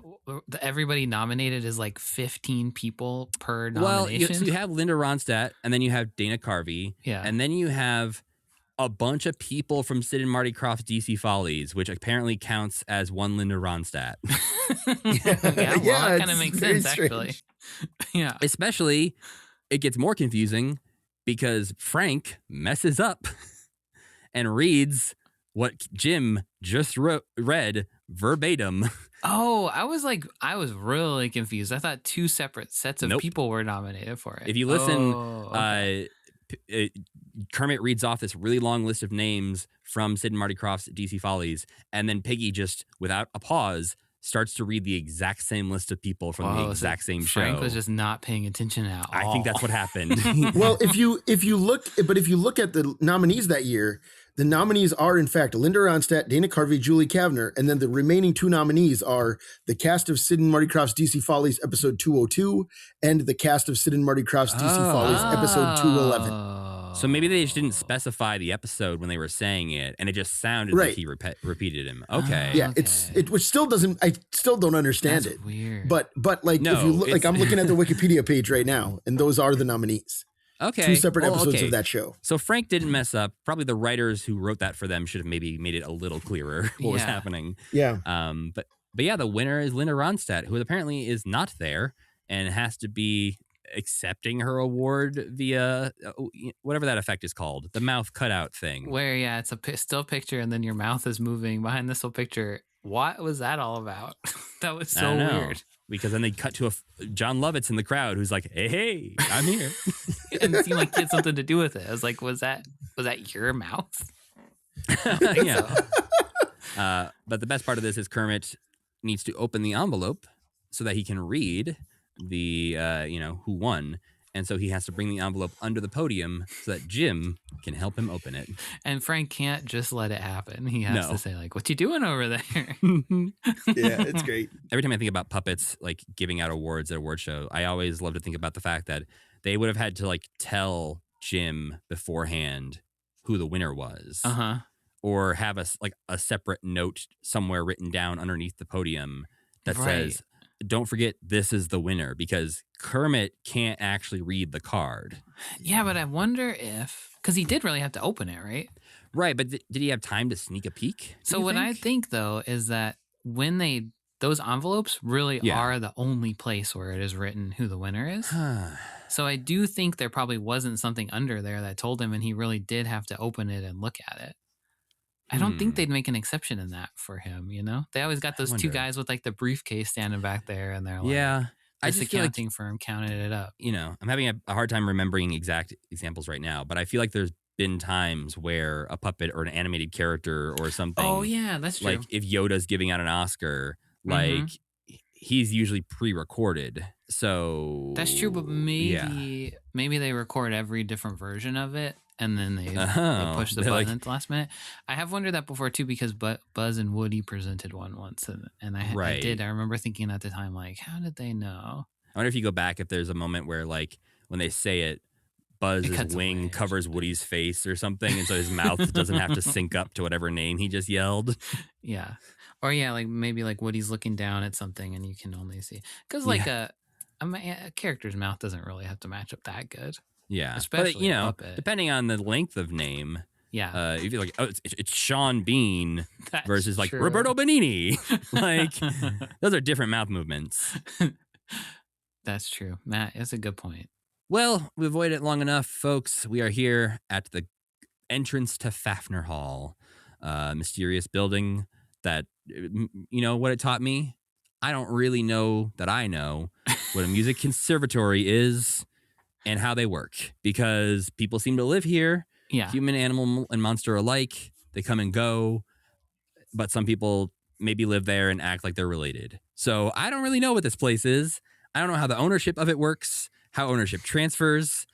everybody nominated is like 15 people per nomination. Well, so you have Linda Ronstadt, and then you have Dana Carvey, and then you have a bunch of people from Sid and Marty Krofft's DC Follies, which apparently counts as one Linda Ronstadt. That kind of makes sense, actually. Yeah. Especially, it gets more confusing because Frank messes up and reads what Jim just read verbatim. Oh, I was really confused. I thought two separate sets of people were nominated for it. If you listen, Kermit reads off this really long list of names from Sid and Marty Krofft's DC Follies, and then Piggy just, without a pause, starts to read the exact same list of people from the exact same show. Frank was just not paying attention at all. I think that's what happened. Well, if you look at the nominees that year, the nominees are in fact Linda Ronstadt, Dana Carvey, Julie Kavner, and then the remaining two nominees are the cast of Sid and Marty Krofft's DC Follies episode 202 and the cast of Sid and Marty Krofft's DC Follies episode 211. So maybe they just didn't specify the episode when they were saying it, and it just sounded like he repeated him. Okay. Yeah, it which still doesn't. I still don't understand That's it. Weird. But like if you look, like I'm looking at the Wikipedia page right now, and those are the nominees. Okay. Two separate episodes of that show. So Frank didn't mess up. Probably the writers who wrote that for them should have maybe made it a little clearer what was happening. Yeah. But yeah, the winner is Linda Ronstadt, who apparently is not there and has to be accepting her award via whatever that effect is called, the mouth cutout thing. Where it's a still picture and then your mouth is moving behind this little picture. What was that all about? That was so weird. Because then they cut to John Lovitz in the crowd who's like, "Hey, I'm here," and it seemed like it had something to do with it. I was like, was that your mouth? Yeah. But the best part of this is Kermit needs to open the envelope so that he can read the who won, and so he has to bring the envelope under the podium so that Jim can help him open it. And Frank can't just let it happen. He has to say like, "What you doing over there?" Yeah, it's great. Every time I think about puppets like giving out awards at a award show, I always love to think about the fact that they would have had to like tell Jim beforehand who the winner was, or have a separate note somewhere written down underneath the podium that says, "Don't forget, this is the winner," because Kermit can't actually read the card. Yeah, but I wonder because he did really have to open it, right? Right, but did he have time to sneak a peek? So what I think, though, is that when those envelopes really are the only place where it is written who the winner is. So I do think there probably wasn't something under there that told him, and he really did have to open it and look at it. I don't think they'd make an exception in that for him, you know? They always got those two guys with like the briefcase standing back there, and they're like, I just accounting firm counted it up. You know, I'm having a hard time remembering exact examples right now, but I feel like there's been times where a puppet or an animated character or something. Oh yeah, that's true. Like if Yoda's giving out an Oscar, like he's usually pre-recorded. So that's true, but maybe they record every different version of it. And then they push the button at the last minute. I have wondered that before too, because Buzz and Woody presented one once, and I did. I remember thinking at the time, like, how did they know? I wonder if you go back, if there's a moment where, like, when they say it, Buzz's wing covers Woody's face or something, and so his mouth doesn't have to sync up to whatever name he just yelled. Yeah. Or yeah, like maybe like Woody's looking down at something and you can only see because like a character's mouth doesn't really have to match up that good. Yeah, Especially but you a know, puppet. depending on the length of name, Yeah, if you're like, oh, it's Sean Bean that's versus like true. Roberto Benigni, like those are different mouth movements. That's true, Matt. That's a good point. Well, we avoided it long enough, folks. We are here at the entrance to Faffner Hall, mysterious building that, you know what it taught me? I don't really know that I know what a music conservatory is and how they work, because people seem to live here, Yeah, human, animal, and monster alike. They come and go, but some people maybe live there and act like they're related. So I don't really know what this place is. I don't know how the ownership of it works, how ownership transfers,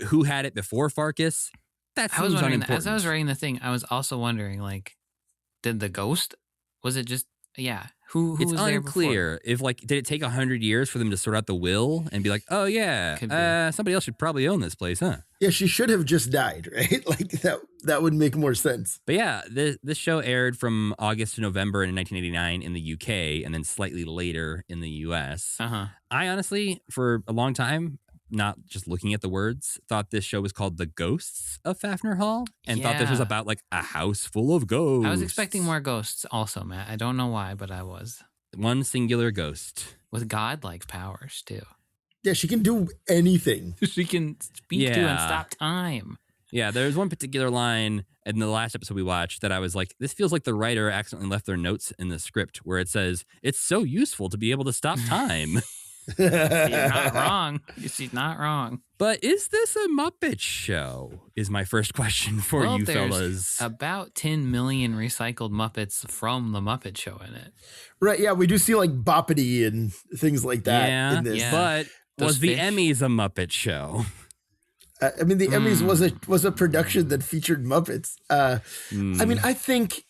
who had it before Farkas. That I was seems wondering unimportant. as I was writing the thing. I was also wondering, like, did the ghost? Was it just Who It's was there before? unclear if like did it take 100 years for them to sort out the will and be like, oh yeah, Could be. somebody else should probably own this place, huh? Yeah, she should have just died, right? Like that would make more sense. But yeah, this show aired from August to November in 1989 in the UK and then slightly later in the US. Uh-huh. I honestly, for a long time, not just looking at the words, thought this show was called The Ghosts of Faffner Hall and thought this was Yeah. about like a house full of ghosts. I was expecting more ghosts also, Matt. I don't know why, but I was. One singular ghost. With godlike powers, too. Yeah, she can do anything. She can speak to and Yeah. stop time. Yeah, there's one particular line in the last episode we watched that I was like, this feels like the writer accidentally left their notes in the script where it says, it's so useful to be able to stop time. She's not wrong. She's not wrong. But is this a Muppet show? Is my first question for Well, you there's fellas. about 10 million recycled Muppets from the Muppet Show in it. Right, yeah, we do see like Boppity and things like that Yeah, in this. yeah. but Those was the fish. Emmys a Muppet show? I mean, the Emmys was a production that featured Muppets. I mean, I think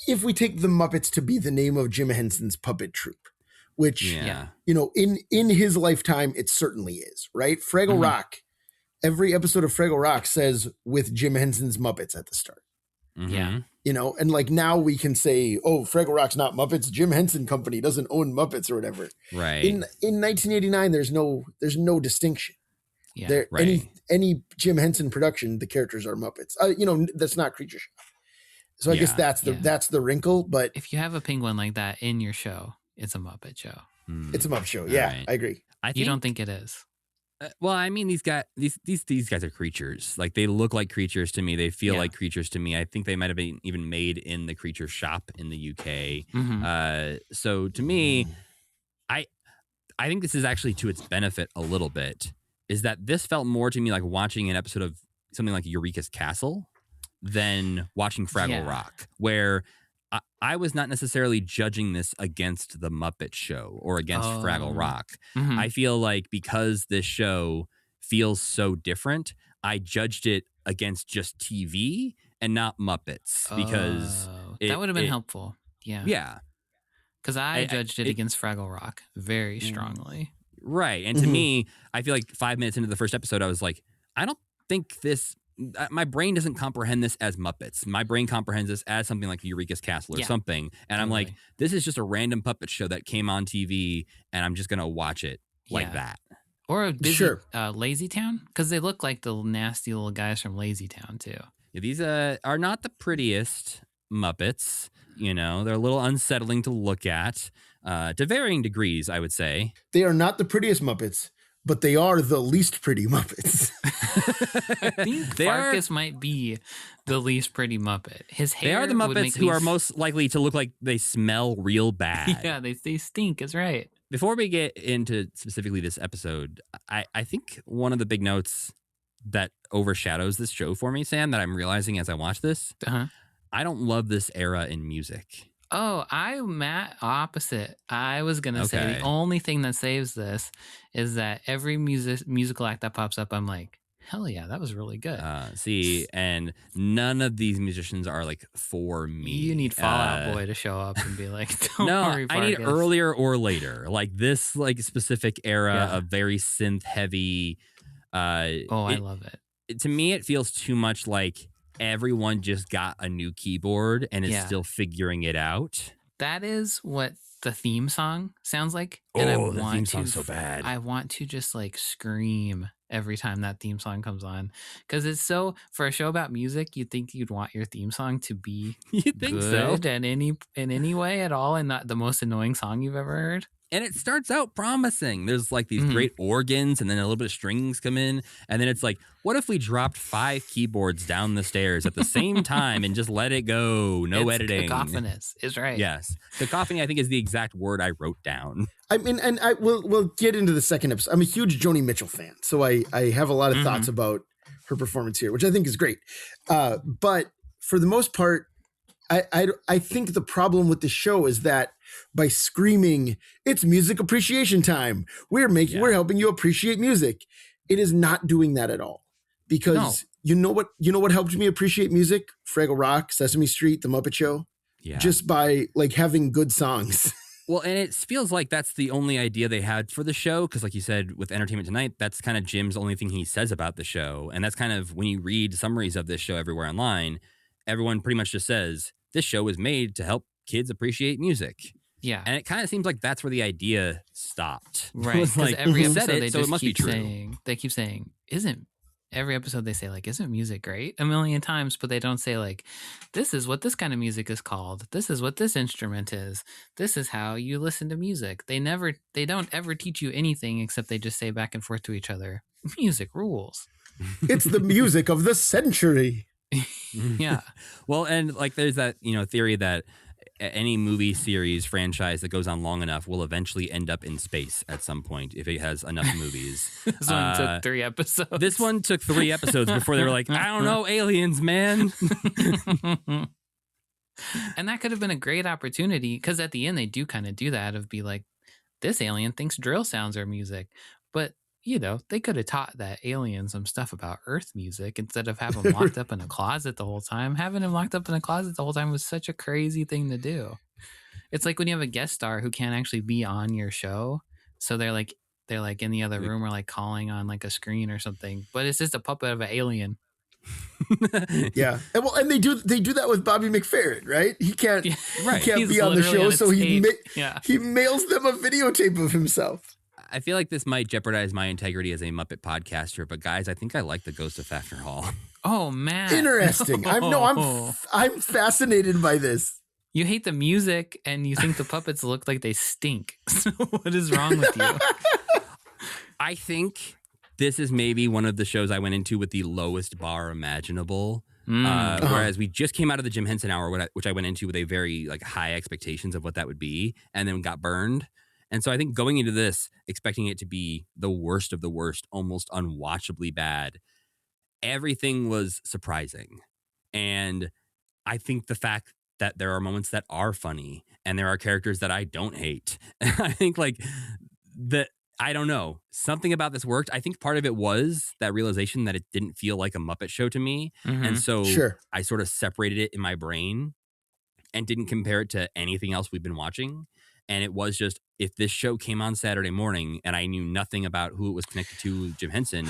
if we take the Muppets to be the name of Jim Henson's puppet troupe, which Yeah. you know, in his lifetime, it certainly is, right? Fraggle Rock, every episode of Fraggle Rock says with Jim Henson's Muppets at the start. Mhm. Yeah. You know, and like now we can say, oh, Fraggle Rock's not Muppets. Jim Henson Company doesn't own Muppets or whatever. Right. In 1989, there's no distinction. Yeah. There Right. any Jim Henson production, the characters are Muppets. You know, that's not Creature Shop. So I guess Yeah. that's the wrinkle, but If you have a penguin like that in your show, it's a Muppet Show. it's a Muppet show. Yeah, Right. I agree. I think, You don't think it is? well, I mean, these guys are creatures. Like they look like creatures to me. They feel Yeah. like creatures to me. I think they might have been even made in the creature shop in the UK. Mhm. So to me, I think this is actually to its benefit a little bit. Is that this felt more to me like watching an episode of something like Eureka's Castle than watching Fraggle Yeah. Rock, where I was not necessarily judging this against the Muppet Show or against Fraggle Oh. Rock. Mhm. I feel like because this show feels so different, I judged it against just TV and not Muppets because Oh, it- that would have been it- helpful. Yeah. yeah, Because I I- judged it it- against Fraggle Rock very strongly. right. And to Mhm. me, I feel like 5 minutes into the first episode, I was like, I don't think this. My brain doesn't comprehend this as Muppets. My brain comprehends this as something like Eureka's Castle or Yeah, something. And I'm like, totally. this is just a random puppet show that came on TV, and I'm just gonna watch it like Yeah. that. Or a busy, Sure. Lazy Town, because they look like the nasty little guys from Lazy Town too. Yeah, these are not the prettiest Muppets. You know, they're a little unsettling to look at, to varying degrees, I would say. They are not the prettiest Muppets, but they are the least pretty Muppets. I think They are- Farkas might be the least pretty Muppet. His hair They are the would Muppets make who me are f- most likely to look like they smell real bad. Yeah, they stink. Is right. Before we get into specifically this episode, I think one of the big notes that overshadows this show for me, Sam, that I'm realizing as I watch this, Uh-huh. I don't love this era in music. Oh, I'm Matt opposite. I was gonna say Okay. the only thing that saves this is that every musical act that pops up, I'm like, hell yeah, that was really good. See, and none of these musicians are like for me. You need Fall Out Boy to show up and be like, don't No, worry, I need Farkas. earlier or later. Like this like specific era Yeah. of very synth heavy. Oh, I love it. To me, it feels too much like everyone just got a new keyboard and is Yeah. still figuring it out. That is what the theme song sounds like. Oh, the theme song's so bad. I want to just like scream every time that theme song comes on, because it's so, for a show about music, you'd think you'd want your theme song to be You think so? good in any way at all, and not the most annoying song you've ever heard. And it starts out promising. There's like these Mhm. great organs, and then a little bit of strings come in. And then it's like, what if we dropped 5 keyboards down the stairs at the same time and just let it go? No It's editing. cacophonous is right. Yes. Cacophony, I think, is the exact word I wrote down. I mean, and we'll get into the second episode. I'm a huge Joni Mitchell fan, so I have a lot of thoughts about her performance here, which I think is great. But for the most part, I think the problem with the show is that by screaming, "It's music appreciation time. We're helping you appreciate music," it is not doing that at all. Because you know what helped me appreciate music? Fraggle Rock, Sesame Street, The Muppet Show. Yeah. Just by like having good songs. Well, and it feels like that's the only idea they had for the show. Because like you said, with Entertainment Tonight, that's kind of Jim's only thing he says about the show. And that's kind of, when you read summaries of this show everywhere online, everyone pretty much just says, this show was made to help kids appreciate music. Yeah. And it kind of seems like that's where the idea stopped. Right. It was Because like, every we said episode it, they so it just must be keep true. saying, every episode they say, like, isn't music great? A million times, but they don't say, like, this is what this kind of music is called. This is what this instrument is. This is how you listen to music. They don't ever teach you anything except they just say back and forth to each other, music rules. It's the music of the century. Yeah. Well, and like there's that, theory that any movie series franchise that goes on long enough will eventually end up in space at some point if it has enough movies. This one took 3 episodes. This one took 3 episodes before they were like, I don't know, aliens, man. And that could have been a great opportunity, because at the end they do kind of do that, of be like, this alien thinks drill sounds are music. But they could have taught that alien some stuff about Earth music instead of having him locked up in a closet the whole time. Having him locked up in a closet the whole time was such a crazy thing to do. It's like when you have a guest star who can't actually be on your show, so they're like in the other room or like calling on like a screen or something, but it's just a puppet of an alien. Yeah, and they do that with Bobby McFerrin, right? He can't Right. he can't He's be on the literally show, on a so he tape. he mails them a videotape of himself. I feel like this might jeopardize my integrity as a Muppet podcaster, but guys, I think I like the Ghost of Faffner Hall. Oh man, Interesting. I'm fascinated by this. You hate the music and you think the puppets look like they stink. So what is wrong with you? I think this is maybe one of the shows I went into with the lowest bar imaginable. Whereas we just came out of the Jim Henson Hour, which I went into with a very like high expectations of what that would be, and then got burned. And so I think going into this, expecting it to be the worst of the worst, almost unwatchably bad, everything was surprising. And I think the fact that there are moments that are funny and there are characters that I don't hate, I think like I don't know, something about this worked. I think part of it was that realization that it didn't feel like a Muppet Show to me. And so I sort of separated it in my brain and didn't compare it to anything else we've been watching. And it was just, if this show came on Saturday morning and I knew nothing about who it was connected to, Jim Henson,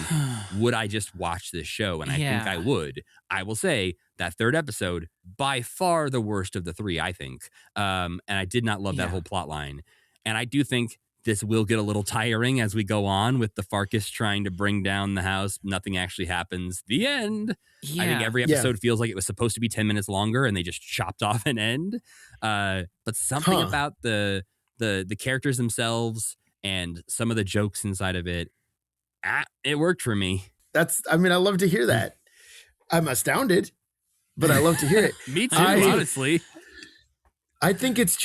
would I just watch this show? And I think I would. I will say that 3rd episode, by far the worst of the 3, I think. And I did not love that whole plot line. And I do think this will get a little tiring as we go on with the Farkas trying to bring down the house. Nothing actually happens. The end. Yeah. I think every episode feels like it was supposed to be 10 minutes longer and they just chopped off an end. But something about the characters themselves and some of the jokes inside of it, it worked for me. I love to hear that. I'm astounded, but I love to hear it. Me too, honestly. I think it's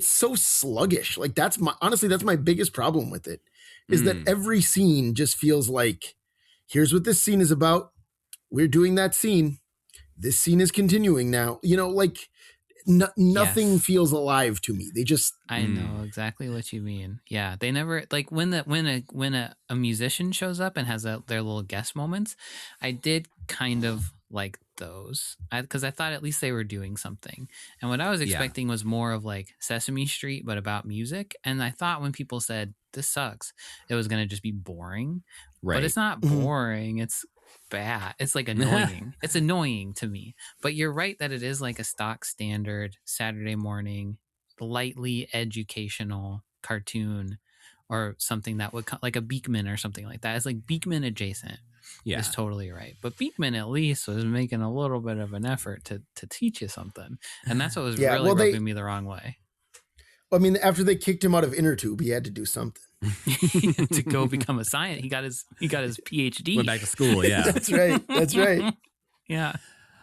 so sluggish. Like that's my biggest problem with it, is that every scene just feels like, here's what this scene is about. We're doing that scene. This scene is continuing now. Like nothing feels alive to me. They just. I know exactly what you mean. Yeah, they never, like when a musician shows up and has their little guest moments, I did kind of like those, because I thought at least they were doing something. And what I was expecting was more of like Sesame Street, but about music. And I thought when people said this sucks, it was going to just be boring. Right. But it's not boring. bad. It's like annoying. It's annoying to me. But you're right that it is like a stock standard Saturday morning, lightly educational cartoon or something that would like a Beekman or something like that. It's like Beekman adjacent. Yeah. Is totally right. But Beekman at least was making a little bit of an effort to teach you something. And that's what was really rubbing me the wrong way. I mean, after they kicked him out of InnerTube, he had to do something. To go become a scientist. He got his PhD. Went back to school, yeah. That's right. That's right. Yeah.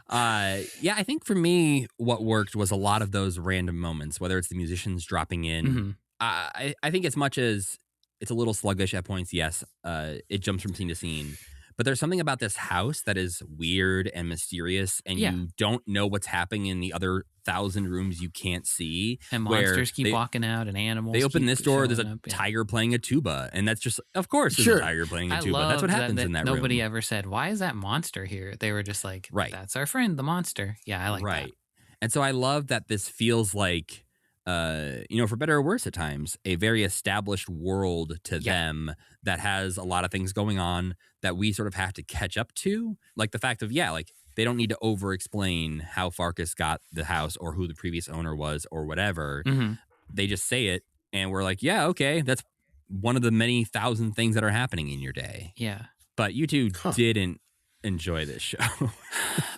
Yeah, I think for me, what worked was a lot of those random moments, whether it's the musicians dropping in. Mm-hmm. I think as much as it's a little sluggish at points, yes, it jumps from scene to scene. But there's something about this house that is weird and mysterious, and you don't know what's happening in the other 1,000 rooms you can't see. And monsters keep walking out, and animals. They open this door, there's a tiger playing a tuba, and that's just, of course, there's a tiger playing a tuba. That's what happens in that room. Nobody ever said, "Why is that monster here?" They were just like, "That's our friend, the monster." Yeah, I like that. And so I love that this feels like, for better or worse at times, a very established world to them that has a lot of things going on that we sort of have to catch up to. Like the fact of, they don't need to over-explain how Farkas got the house or who the previous owner was or whatever. Mm-hmm. They just say it, and we're like, yeah, okay, that's one of the many thousand things that are happening in your day. Yeah. But you two didn't enjoy this show.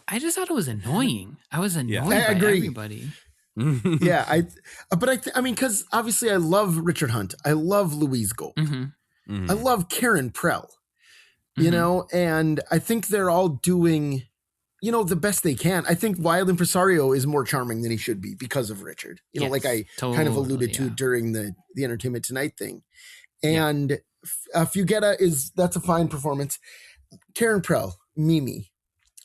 I just thought it was annoying. I was annoyed by everybody. Yeah, I mean, because obviously I love Richard Hunt. I love Louise Gold. Mm-hmm. I love Karen Prell. You know, and I think they're all doing, the best they can. I think Wild Impresario is more charming than he should be because of Richard. Like I kind of alluded to during the Entertainment Tonight thing. And Fugetta that's a fine performance. Karen Prell, Mimi,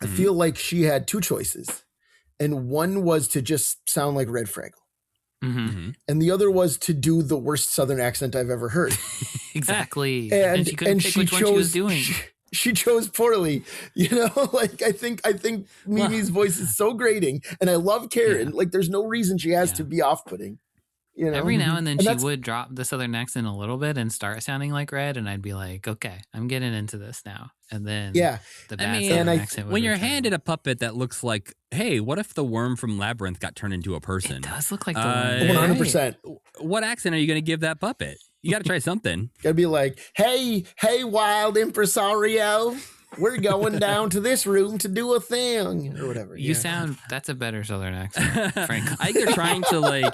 I feel like she had two choices. And one was to just sound like Red Fraggle. Mm-hmm. And the other was to do the worst Southern accent I've ever heard. Exactly. And she couldn't pick which one she was doing. She chose poorly. I think Mimi's voice is so grating. And I love Karen. Like there's no reason she has to be off-putting. Every now and then she would drop the Southern accent a little bit and start sounding like Red, and I'd be like, okay, I'm getting into this now. And then the bad Southern accent would when you're return. handed a puppet that looks like, hey, what if the worm from Labyrinth got turned into a person? It does look like the worm. 100%. What accent are you going to give that puppet? You got to try something. Got to be like, hey, Wild Impresario, we're going down to this room to do a thing or whatever. That's a better Southern accent, frankly. I think they're trying to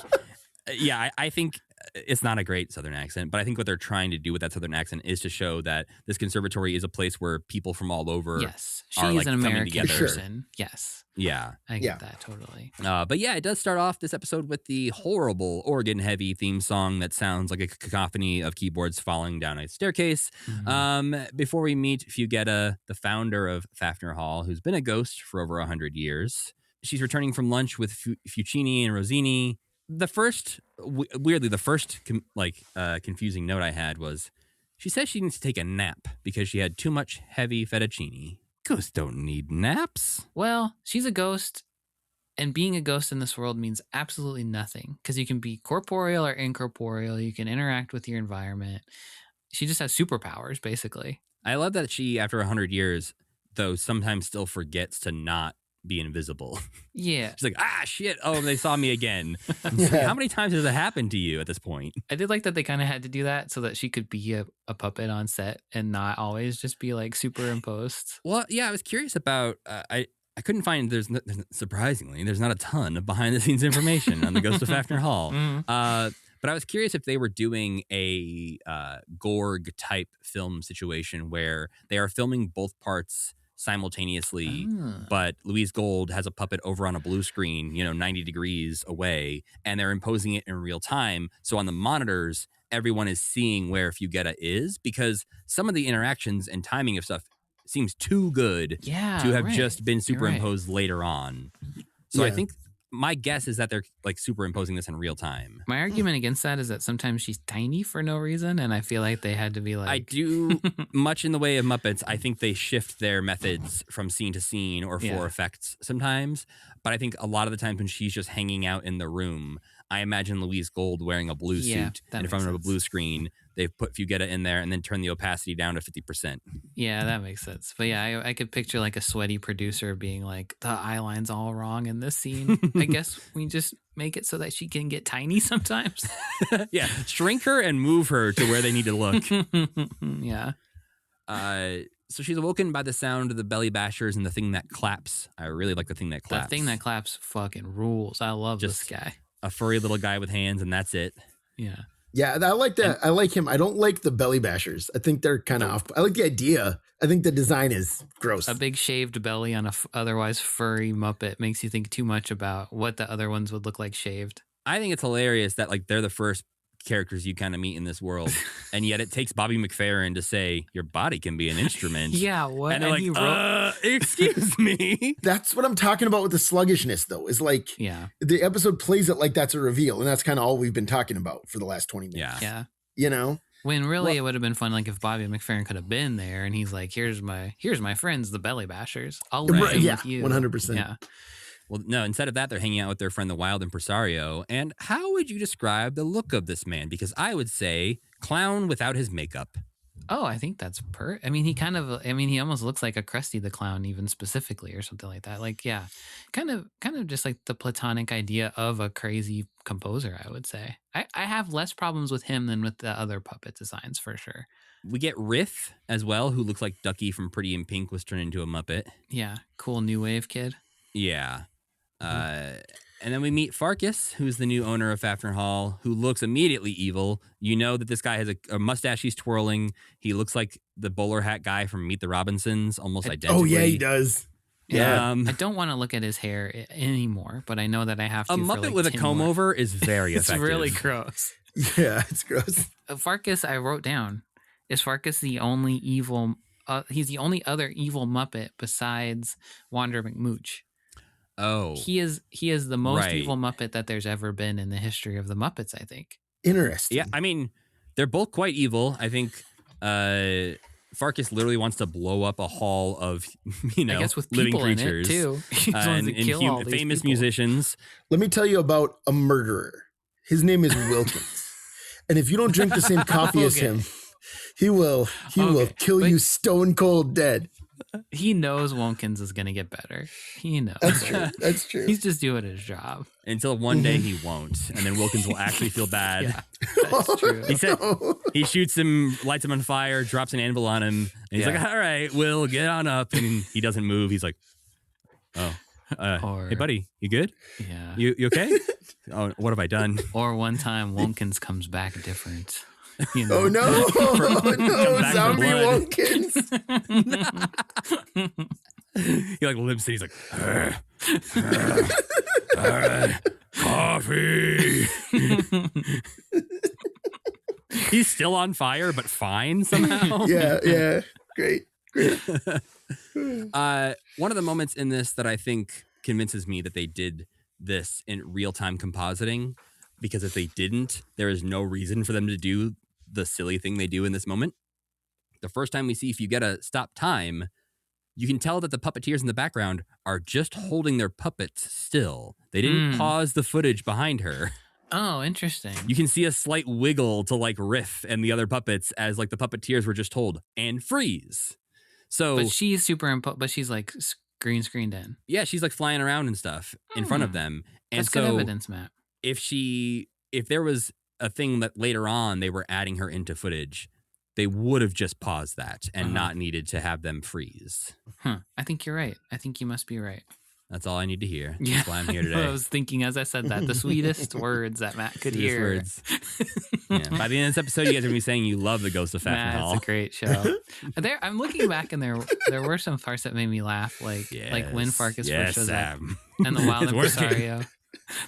I think it's not a great Southern accent, but I think what they're trying to do with that Southern accent is to show that this conservatory is a place where people from all over she are is an American together. person. Yes. Yeah. I get that totally. But it does start off this episode with the horrible organ-heavy theme song that sounds like a cacophony of keyboards falling down a staircase. Mm-hmm. Before we meet Fugetta, the founder of Faffner Hall, who's been a ghost for over 100 years. She's returning from lunch with Fuccini and Rossini. The first confusing note I had was she says she needs to take a nap because she had too much heavy fettuccine. Ghosts don't need naps. Well, she's a ghost, and being a ghost in this world means absolutely nothing because you can be corporeal or incorporeal. You can interact with your environment. She just has superpowers, basically. I love that she, after 100 years, though, sometimes still forgets to not be invisible. Yeah. She's like, shit. Oh, they saw me again. Like, how many times has it happened to you at this point? I did like that they kind of had to do that so that she could be a puppet on set and not always just be like superimposed. Well, yeah, I was curious about, I couldn't find, surprisingly, there's not a ton of behind the scenes information on the Ghost of Faffner Hall. But I was curious if they were doing a Gorg type film situation where they are filming both parts simultaneously, but Louise Gold has a puppet over on a blue screen, 90 degrees away, and they're imposing it in real time. So on the monitors, everyone is seeing where Fugetta is, because some of the interactions and timing of stuff seems too good to have just been superimposed later on. So I think my guess is that they're like superimposing this in real time. My argument against that is that sometimes she's tiny for no reason, and I feel like they had to be like... I do, much in the way of Muppets, I think they shift their methods from scene to scene or for effects sometimes. But I think a lot of the times when she's just hanging out in the room, I imagine Louise Gold wearing a blue Yeah, suit that in front makes of a sense. blue screen. They've put Fugetta in there and then turned the opacity down to 50%. Yeah, that makes sense. But yeah, I could picture like a sweaty producer being like, the eye line's all wrong in this scene. I guess we just make it so that she can get tiny sometimes. Yeah, shrink her and move her to where they need to look. Yeah. So she's awoken by the sound of the belly bashers and the thing that claps. I really like the thing that claps. The thing that claps fucking rules. I love Just this guy. a furry little guy with hands, and that's it. Yeah. Yeah, I like that. I like him. I don't like the belly bashers. I think they're kind of off. I like the idea. I think the design is gross. A big shaved belly on a otherwise furry Muppet makes you think too much about what the other ones would look like shaved. I think it's hilarious that like they're the first characters you kind of meet in this world, and yet it takes Bobby McFerrin to say your body can be an instrument. Yeah, what? And they're like, excuse me. That's what I'm talking about with the sluggishness, though. Is like, yeah, the episode plays it like that's a reveal, and that's kind of all we've been talking about for the last 20 minutes. yeah. You know, When really it would have been fun, like if Bobby McFerrin could have been there, and he's like, "Here's my friends, the belly bashers. I'll leave them yeah, with you." 100%. Yeah. Well, no, instead of that, they're hanging out with their friend, the wild impresario. And how would you describe the look of this man? Because I would say clown without his makeup. Oh, I think that's I mean, he almost looks like a Krusty the Clown, even specifically, or something like that. Like, yeah, kind of just like the platonic idea of a crazy composer, I would say. I have less problems with him than with the other puppet designs, for sure. We get Riff as well, who looks like Ducky from Pretty in Pink was turned into a Muppet. Yeah, cool new wave kid. Yeah. And then we meet Farkas, who's the new owner of Faffner Hall, who looks immediately evil. You know that this guy has a mustache he's twirling. He looks like the bowler hat guy from Meet the Robinsons, almost identically. Oh yeah, he does. Yeah, I don't want to look at his hair anymore, but I know that I have to. A Muppet with a comb over is very it's effective. really gross. Yeah, it's gross. Farkas, I wrote down, is Farkas the only evil? He's the only other evil Muppet besides Wander McMooch. Oh, He is the most right. evil Muppet that there's ever been in the history of the Muppets, I think. Interesting. yeah. I mean, they're both quite evil. I think Farkas literally wants to blow up a hall of I guess with living people creatures in it too. He just wants to kill all these famous people. musicians. Let me tell you about a murderer. His name is Wilkins. And if you don't drink the same coffee as Okay. him, he will kill but- you stone cold dead. He knows Wilkins is going to get better. He knows. That's it. true. That's true. He's just doing his job. Until one day he won't, and then Wilkins will actually feel bad. Yeah, that's true. He said No. he shoots him, lights him on fire, drops an anvil on him, and he's Yeah. like, "All right, Will, get on up." And he doesn't move. He's like, "Oh, Or- hey, buddy, you good? Yeah. You okay? Oh, what have I done?" Or one time Wilkins comes back different. You know? Oh no! Oh no! back for Zombie blood. Wilkins. He like limps and he's like, coffee. He's still on fire, but fine somehow. Yeah. Great. One of the moments in this that I think convinces me that they did this in real-time compositing, because if they didn't, there is no reason for them to do the silly thing they do in this moment. The first time we see Fugetta stop time, you can tell that the puppeteers in the background are just holding their puppets still. They didn't pause the footage behind her. Oh, interesting. You can see a slight wiggle to like Riff and the other puppets as like the puppeteers were just told and freeze. So But she's superimposed, but she's like green screened in. yeah, she's like flying around and stuff in front of them. And That's so good evidence, Matt. if there was a thing that later on they were adding her into footage, they would have just paused that and not needed to have them freeze. Huh. I think you're right. I think you must be right. That's all I need to hear. Yeah. That's why I'm here today. I was thinking as I said that, the sweetest words that Matt could Sweetest hear. words. Yeah. By the end of this episode, you guys are going to be saying you love the Ghost of Faffner Matt, Hall. it's a great show. I'm looking back and there were some parts that made me laugh, like when Farkas first shows up and the wild It's working. impresario.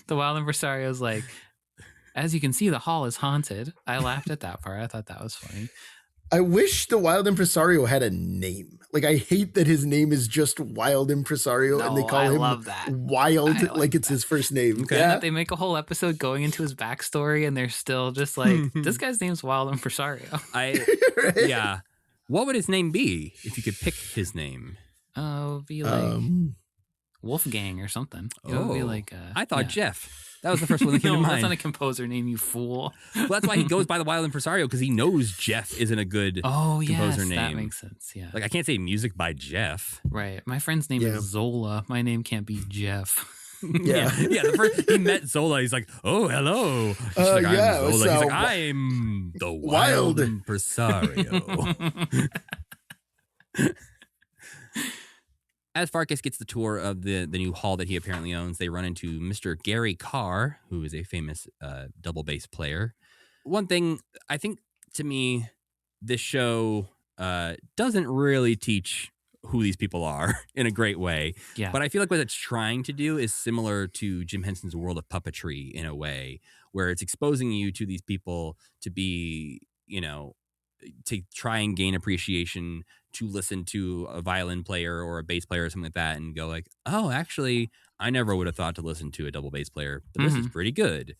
The wild impresario is like, as you can see, the hall is haunted. I laughed at that part. I thought that was funny. I wish the Wild Impresario had a name. Like, I hate that his name is just Wild Impresario and they call him love that. Wild, I like it's his first name. Okay. And Yeah. that they make a whole episode going into his backstory, and they're still just like, this guy's name's Wild Impresario. Right? Yeah. What would his name be if you could pick his name? Oh, be like, Wolfgang or something. It would be like I thought yeah. Jeff. That was the first one that came to No, mind. that's not a composer name, you fool. Well, that's why he goes by the Wild Impresario, because he knows Jeff isn't a good Oh, composer yes, name. that makes sense. Yeah. Like, I can't say music by Jeff. Right. My friend's name is Zola. My name can't be Jeff. Yeah. The first he met Zola, he's like, "Oh, hello." She's like, I'm Zola. He's like, "I'm the Wild Impresario." As Farkas gets the tour of the new hall that he apparently owns, they run into Mr. Gary Carr, who is a famous double bass player. One thing, I think, to me, this show doesn't really teach who these people are in a great way. Yeah. But I feel like what it's trying to do is similar to Jim Henson's World of Puppetry in a way, where it's exposing you to these people to be, to try and gain appreciation, to listen to a violin player or a bass player or something like that and go like, oh, actually, I never would have thought to listen to a double bass player, but this is pretty good.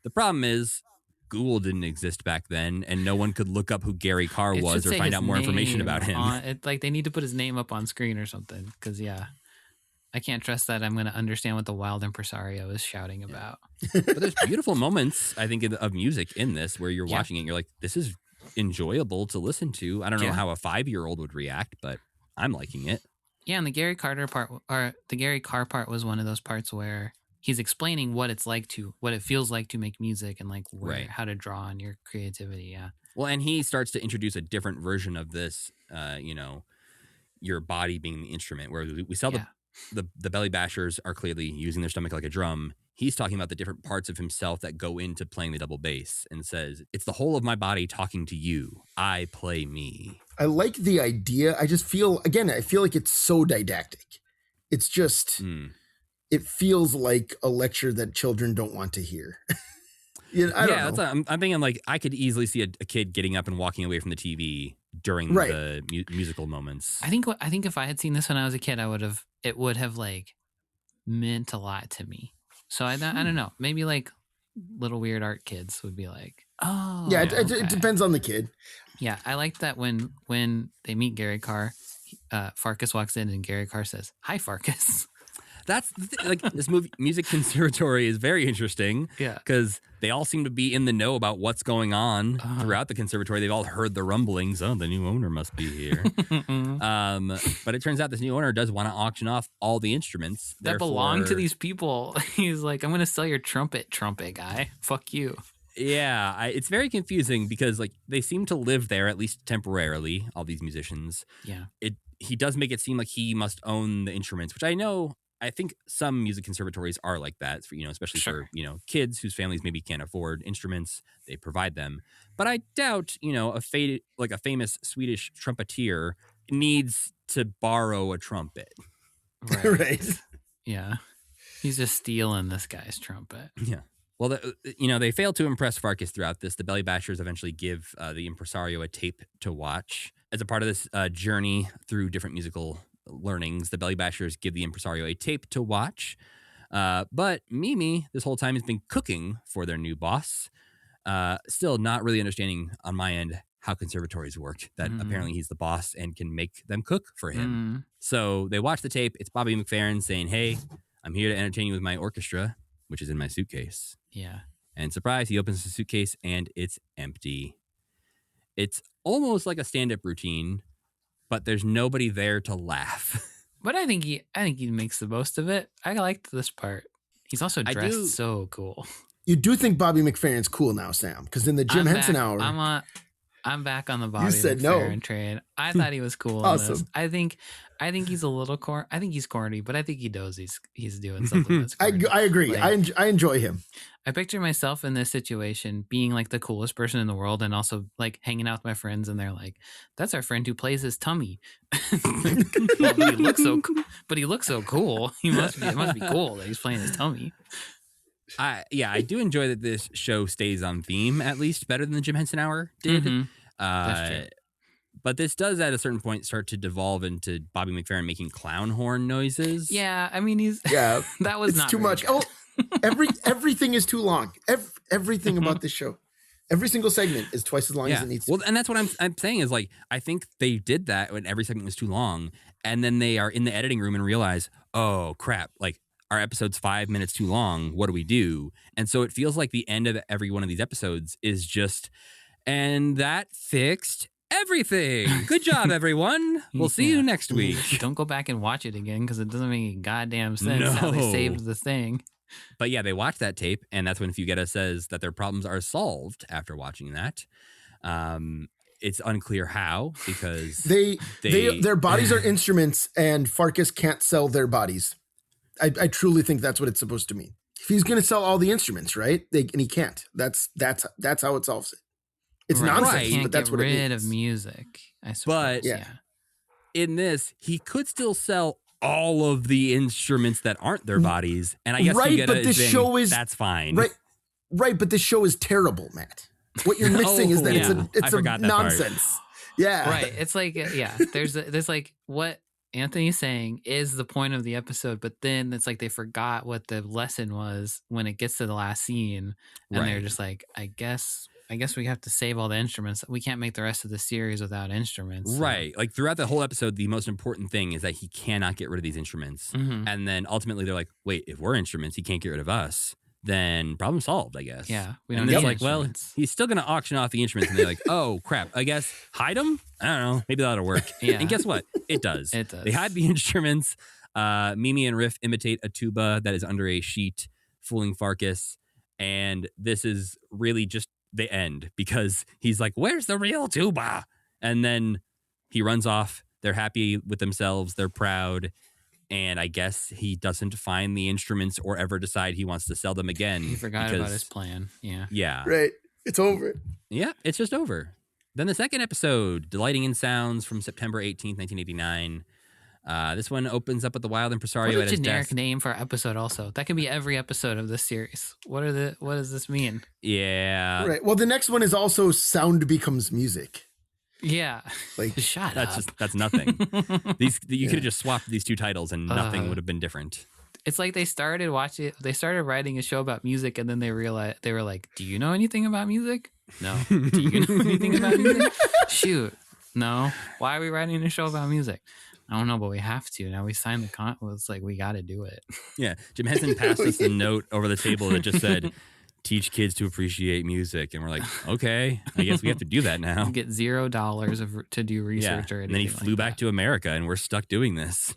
The problem is Google didn't exist back then, and no one could look up who Gary Carr was or find out more information about him. Like they need to put his name up on screen or something, because I can't trust that I'm going to understand what the Wild Impresario is shouting about. But there's beautiful moments, I think, of music in this where you're watching it and you're like, this is enjoyable to listen to. I don't know how a 5-year-old would react, but I'm liking it. Yeah, and the Gary Carr part was one of those parts where he's explaining what it feels like to make music and like how to draw on your creativity. Yeah. Well, and he starts to introduce a different version of this, your body being the instrument, where we saw the belly bashers are clearly using their stomach like a drum. He's talking about the different parts of himself that go into playing the double bass and says, it's the whole of my body talking to you. I play me. I like the idea. I just feel like it's so didactic. It's just, it feels like a lecture that children don't want to hear. I don't know. I'm thinking like I could easily see a kid getting up and walking away from the TV during the musical moments. I think if I had seen this when I was a kid, it would have like meant a lot to me. So I don't know. Maybe like little weird art kids would be like, oh. Yeah, it depends on the kid. Yeah, I like that when they meet Gary Carr, Farkas walks in and Gary Carr says, "Hi, Farkas." That's like this movie, Music Conservatory is very interesting. Yeah, because they all seem to be in the know about what's going on throughout the conservatory. They've all heard the rumblings. Oh, the new owner must be here. But it turns out this new owner does want to auction off all the instruments that belong to these people. He's like, I'm going to sell your trumpet guy. Fuck you. Yeah, it's very confusing because like they seem to live there at least temporarily. All these musicians. Yeah, he does make it seem like he must own the instruments, which I think some music conservatories are like that, for, especially for, kids whose families maybe can't afford instruments, they provide them. But I doubt, a famous Swedish trumpeter needs to borrow a trumpet. Right. Yeah. He's just stealing this guy's trumpet. Yeah. Well, they fail to impress Farkas throughout this. The Belly Bashers eventually give the impresario a tape to watch. As a part of this journey through different musical learnings, the Belly Bashers give the impresario a tape to watch. But Mimi, this whole time, has been cooking for their new boss. Still not really understanding on my end how conservatories worked, that apparently he's the boss and can make them cook for him. So they watch the tape. It's Bobby McFerrin saying, "Hey, I'm here to entertain you with my orchestra, which is in my suitcase." Yeah. And surprise, he opens the suitcase and it's empty. It's almost like a stand-up routine, but there's nobody there to laugh. But I think he makes the most of it. I liked this part. He's also dressed so cool. You do think Bobby McFerrin's cool now, Sam? Because in the Jim Henson Hour, I'm back on the Bobby McFerrin train. I thought he was cool. Awesome. I think he's a little corny. I think he's corny, but I think he knows he's doing something that's corny. I agree. Like, I enjoy him. I picture myself in this situation being like the coolest person in the world and also like hanging out with my friends and they're like, "That's our friend who plays his tummy." Well, but he looks so cool. It must be cool that he's playing his tummy. I do enjoy that this show stays on theme, at least better than the Jim Henson Hour did. That's true. But this does at a certain point start to devolve into Bobby McFerrin making clown horn noises. Yeah, I mean that was it's not too much. Good. Oh, everything is too long. Everything about this show. Every single segment is twice as long as it needs to. Well, and that's what I'm saying is like, I think they did that when every segment was too long. And then they are in the editing room and realize, oh, crap, like our episode's 5 minutes too long. What do we do? And so it feels like the end of every one of these episodes is just, and that fixed everything. Good job, everyone. We'll see you next week. Don't go back and watch it again because it doesn't make any goddamn sense how they saved the thing. But yeah, they watch that tape, and that's when Fugetta says that their problems are solved after watching that. It's unclear how, because their bodies are instruments, and Farkas can't sell their bodies. I truly think that's what it's supposed to mean. If he's going to sell all the instruments, right? And he can't. That's how it solves it. It's nonsense, Can't but that's get what it rid means. of music. I suppose. But yeah. In this, he could still sell all of the instruments that aren't their bodies, and I guess Fugetta but this show is that's fine. Right, but this show is terrible, Matt. What you're missing is that it's a nonsense. Yeah, right. It's like there's like what Anthony's saying is the point of the episode, but then it's like they forgot what the lesson was when it gets to the last scene, and they're just like, I guess we have to save all the instruments. We can't make the rest of the series without instruments. So. Right. Like throughout the whole episode, the most important thing is that he cannot get rid of these instruments. Mm-hmm. And then ultimately they're like, wait, if we're instruments, he can't get rid of us. Then problem solved, I guess. Yeah. We don't need like, well, he's still going to auction off the instruments. And they're like, oh, crap. I guess hide them? I don't know. Maybe that'll work. Yeah. And guess what? It does. It does. They hide the instruments. Mimi and Riff imitate a tuba that is under a sheet, fooling Farkas. And this is really just the end because he's like, where's the real tuba? And then he runs off. They're happy with themselves. They're proud. And I guess he doesn't find the instruments or ever decide he wants to sell them again. He forgot about his plan. Yeah. Yeah. Right. It's over. Yeah, it's just over. Then the second episode, Delighting in Sounds from September 18th, 1989. This one opens up with the wild impresario what at a his generic desk. name for episode also. That can be every episode of this series. What does this mean? Yeah. Right. Well, the next one is also Sound Becomes Music. Yeah. Like shut up. That's nothing. You could have just swapped these two titles and nothing would have been different. It's like they started writing a show about music and then they realized they were like, do you know anything about music? No. Do you know anything about music? Shoot. No. Why are we writing a show about music? I don't know, but we have to. Now we signed the contract. It's like, we got to do it. Yeah. Jim Henson passed us a note over the table that just said, teach kids to appreciate music. And we're like, okay, I guess we have to do that now. You get $0 to do research or anything. And then he flew back to America and we're stuck doing this.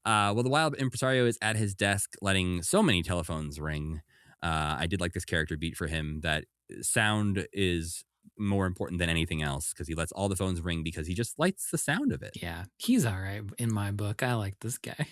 Well, the wild impresario is at his desk letting so many telephones ring. I did like this character beat for him that sound is more important than anything else because he lets all the phones ring because he just likes the sound of it. Yeah, he's all right in my book. I like this guy.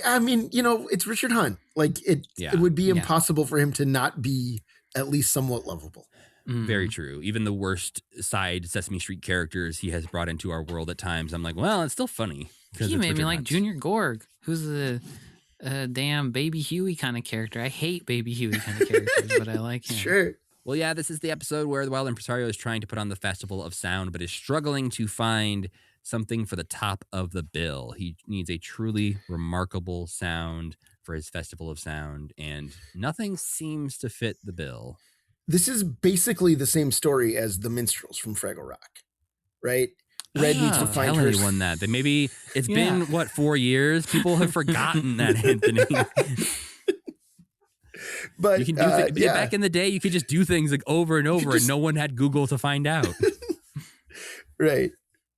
I mean, it's Richard Hunt. Like it would be impossible for him to not be at least somewhat lovable. Very true. Even the worst side Sesame Street characters he has brought into our world at times, I'm like, well, it's still funny. He made me like Junior Gorg, who's a damn Baby Huey kind of character. I hate Baby Huey kind of characters, but I like him. Sure. Well, yeah, this is the episode where the wild impresario is trying to put on the Festival of Sound, but is struggling to find something for the top of the bill. He needs a truly remarkable sound for his Festival of Sound, and nothing seems to fit the bill. This is basically the same story as the Minstrels from Fraggle Rock, right? Red needs to find her. Anyone that maybe it's been 4 years. People have forgotten that, Anthony. But you can do back in the day, you could just do things like over and over, and no one had Google to find out. Right.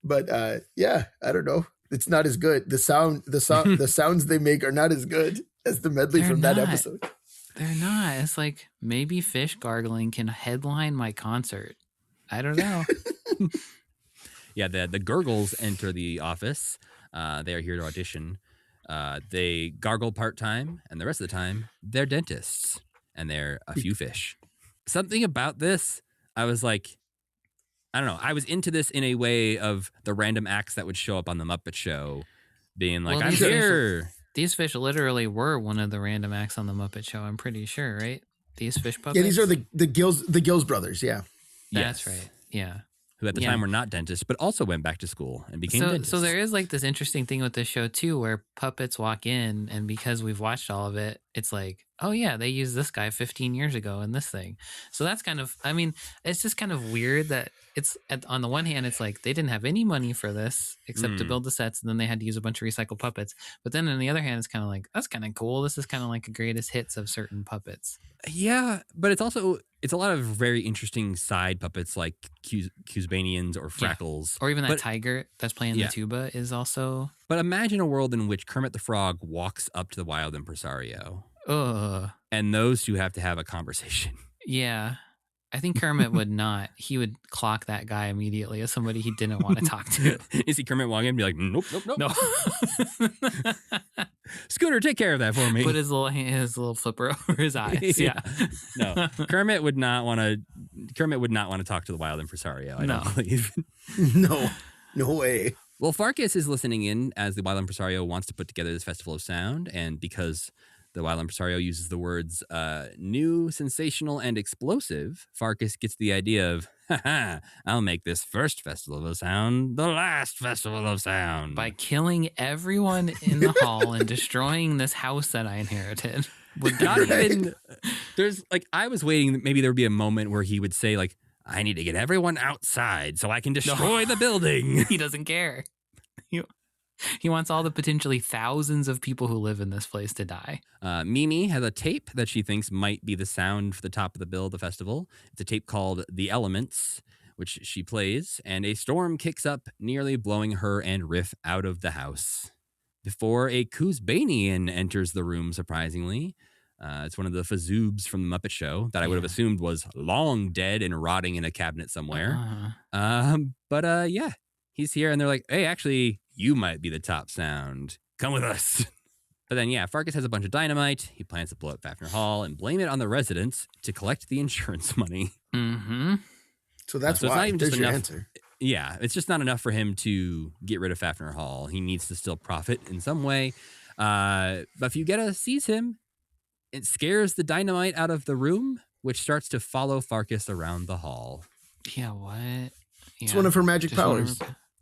But I don't know. It's not as good. The sounds they make are not as good as the medley from that episode. They're not. It's like maybe fish gargling can headline my concert. I don't know. Yeah, the Gurgles enter the office. They are here to audition. They gargle part-time, and the rest of the time, they're dentists, and they're a few fish. Something about this, I was like, I don't know. I was into this in a way of the random acts that would show up on The Muppet Show, being like, I'm here. These fish literally were one of the random acts on The Muppet Show, I'm pretty sure, right? These fish puppets? Yeah, these are the Gills brothers, yeah. That's right, yeah. Who at the time were not dentists, but also went back to school and became dentists. So there is like this interesting thing with this show too, where puppets walk in, and because we've watched all of it, it's like, oh yeah, they used this guy 15 years ago in this thing. So that's kind of, I mean, it's just kind of weird that it's on the one hand, it's like they didn't have any money for this except to build the sets, and then they had to use a bunch of recycled puppets. But then on the other hand, it's kind of like, that's kind of cool. This is kind of like a greatest hits of certain puppets. Yeah, but it's a lot of very interesting side puppets like Cusbanians or Freckles. Or even that tiger that's playing the tuba is also. But imagine a world in which Kermit the Frog walks up to the wild impresario. And those two have to have a conversation. Yeah. I think Kermit would not. He would clock that guy immediately as somebody he didn't want to talk to. You see Kermit walk in and be like, nope. No. Scooter, take care of that for me. Put his little flipper over his eyes. Yeah. No. Kermit would not want to talk to the wild impresario, I don't believe. No way. Well, Farkas is listening in as the wild impresario wants to put together this festival of sound, and because the wild impresario uses the words new, sensational, and explosive, Farkas gets the idea of, I'll make this first festival of sound the last festival of sound. By killing everyone in the hall and destroying this house that I inherited. There's like, I was waiting that maybe there would be a moment where he would say like, I need to get everyone outside so I can destroy the building. He doesn't care. He wants all the potentially thousands of people who live in this place to die. Mimi has a tape that she thinks might be the sound for the top of the bill of the festival. It's a tape called The Elements, which she plays, and a storm kicks up, nearly blowing her and Riff out of the house. Before a Cusbanian enters the room, surprisingly. It's one of the Fazoobs from the Muppet Show that I would have assumed was long dead and rotting in a cabinet somewhere. But he's here, and they're like, hey, actually, you might be the top sound. Come with us. But then, Farkas has a bunch of dynamite. He plans to blow up Faffner Hall and blame it on the residents to collect the insurance money. Mm-hmm. So that's why. There's your answer. Yeah, it's just not enough for him to get rid of Faffner Hall. He needs to still profit in some way. But if you get to seize him, it scares the dynamite out of the room, which starts to follow Farkas around the hall. Yeah, what? Yeah. It's one of her magic powers.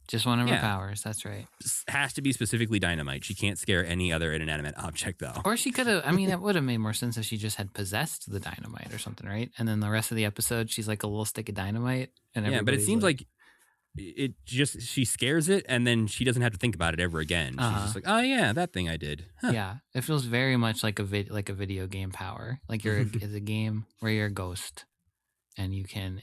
Just one of her powers. That's right. Has to be specifically dynamite. She can't scare any other inanimate object, though. Or she could have, I mean, it would have made more sense if she just had possessed the dynamite or something, right? And then the rest of the episode, she's like a little stick of dynamite. And but it seems like she scares it, and then she doesn't have to think about it ever again. She's just like, oh yeah, that thing I did. Huh. Yeah, it feels very much like a video game power. Like it's a game where you're a ghost, and you can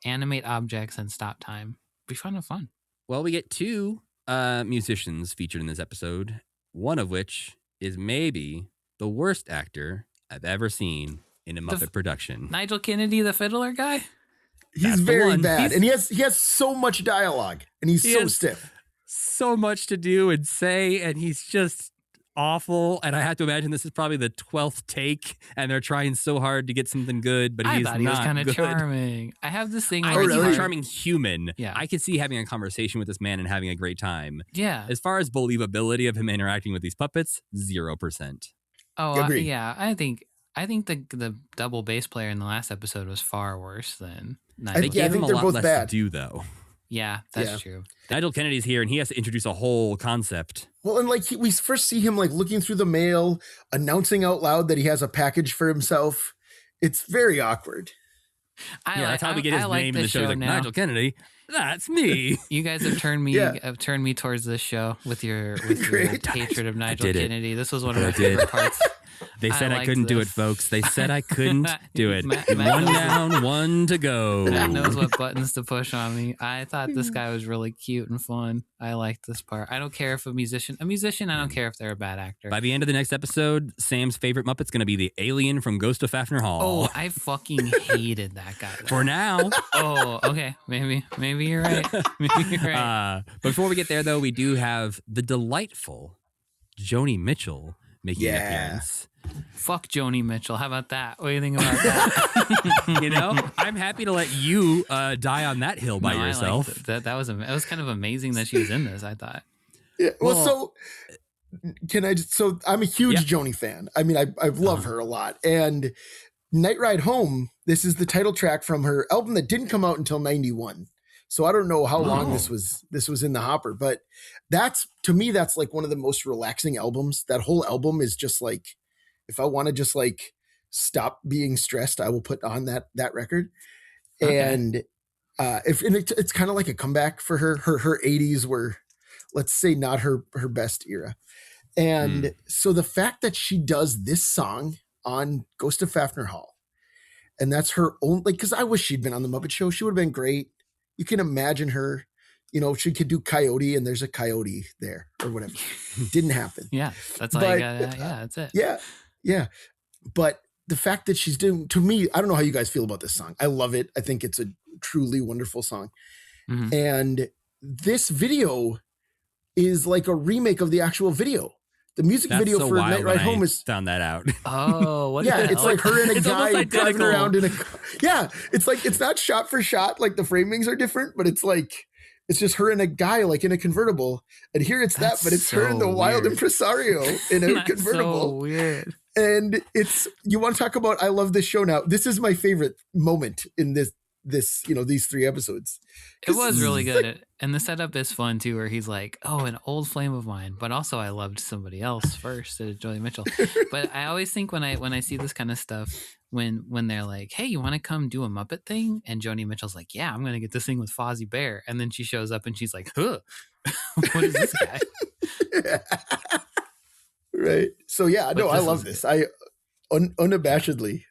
animate objects and stop time. Be fun. Well, we get two musicians featured in this episode, one of which is maybe the worst actor I've ever seen in a Muppet production. Nigel Kennedy, the fiddler guy? He's very bad. And he has so much dialogue, and he's so stiff. So much to do and say, and he's just awful. And I have to imagine this is probably the 12th take, and they're trying so hard to get something good, but he's not good. I thought he was kind of charming. I have this thing. I think he's a charming human. Yeah. I could see having a conversation with this man and having a great time. Yeah. As far as believability of him interacting with these puppets, 0%. Oh, yeah. I think the double bass player in the last episode was far worse than Nigel. They gave him a lot less to do, though. Yeah, that's true. Nigel Kennedy's here, and he has to introduce a whole concept. Well, and we first see him looking through the mail, announcing out loud that he has a package for himself. It's very awkward. That's how we get his name in the show. Like, Nigel Kennedy, that's me. You guys have turned me towards this show with your hatred of Nigel Kennedy. This was one of my favorite parts. They said I couldn't do it, folks. They said I couldn't do it. Matt one down, one to go. Matt knows what buttons to push on me. I thought this guy was really cute and fun. I liked this part. I don't care if a musician, I don't care if they're a bad actor. By the end of the next episode, Sam's favorite Muppet's going to be the alien from Ghost of Faffner Hall. Oh, I fucking hated that guy. For now. Oh, okay. Maybe you're right. Before we get there, though, we do have the delightful Joni Mitchell making an appearance. Fuck Joni Mitchell. How about that? What do you think about that? I'm happy to let you die on that hill by yourself. That was kind of amazing that she was in this, I thought. Yeah. Well, so I'm a huge Joni fan. I mean, I love her a lot. And Night Ride Home, this is the title track from her album that didn't come out until 91. So I don't know how long this was in the hopper, but to me that's like one of the most relaxing albums. That whole album is just like if I want to just like stop being stressed, I will put on that record. Okay. And it's kind of like a comeback for her. Her 80s were, let's say, not her best era. And so the fact that she does this song on Ghost of Faffner Hall, and that's her own, like, because I wish she'd been on the Muppet Show. She would have been great. You can imagine her, she could do Coyote, and there's a coyote there or whatever. Didn't happen. Yeah, that's all you got. Yeah, that's it. Yeah. But the fact that she's doing, to me, I don't know how you guys feel about this song. I love it. I think it's a truly wonderful song. Mhm. And this video is like a remake of the actual video. The music That's video so for wild Night when Ride Home I is found that out. Oh, what? yeah, the it's hell? like her and a It's almost guy driving identical. around in a car. Yeah, it's like it's not shot for shot, like the framings are different, but it's like it's just her and a guy like in a convertible. And here it's That's that, but it's her and the so wild weird. impresario in a That's convertible. so weird. And it's, you want to talk about, I love this show now. This is my favorite moment in this these 3 episodes. It was really It's good. And the setup is fun too, where he's like, "Oh, an old flame of mine, but also I loved somebody else first, Joni Mitchell." But I always think when I see this kind of stuff, when they're like, "Hey, you want to come do a Muppet thing?" and Joni Mitchell's like, "Yeah, I'm gonna get this thing with Fozzie Bear," and then she shows up and she's like, "Huh, what is this guy?" right. So yeah, But no, I this love is this. I unabashedly,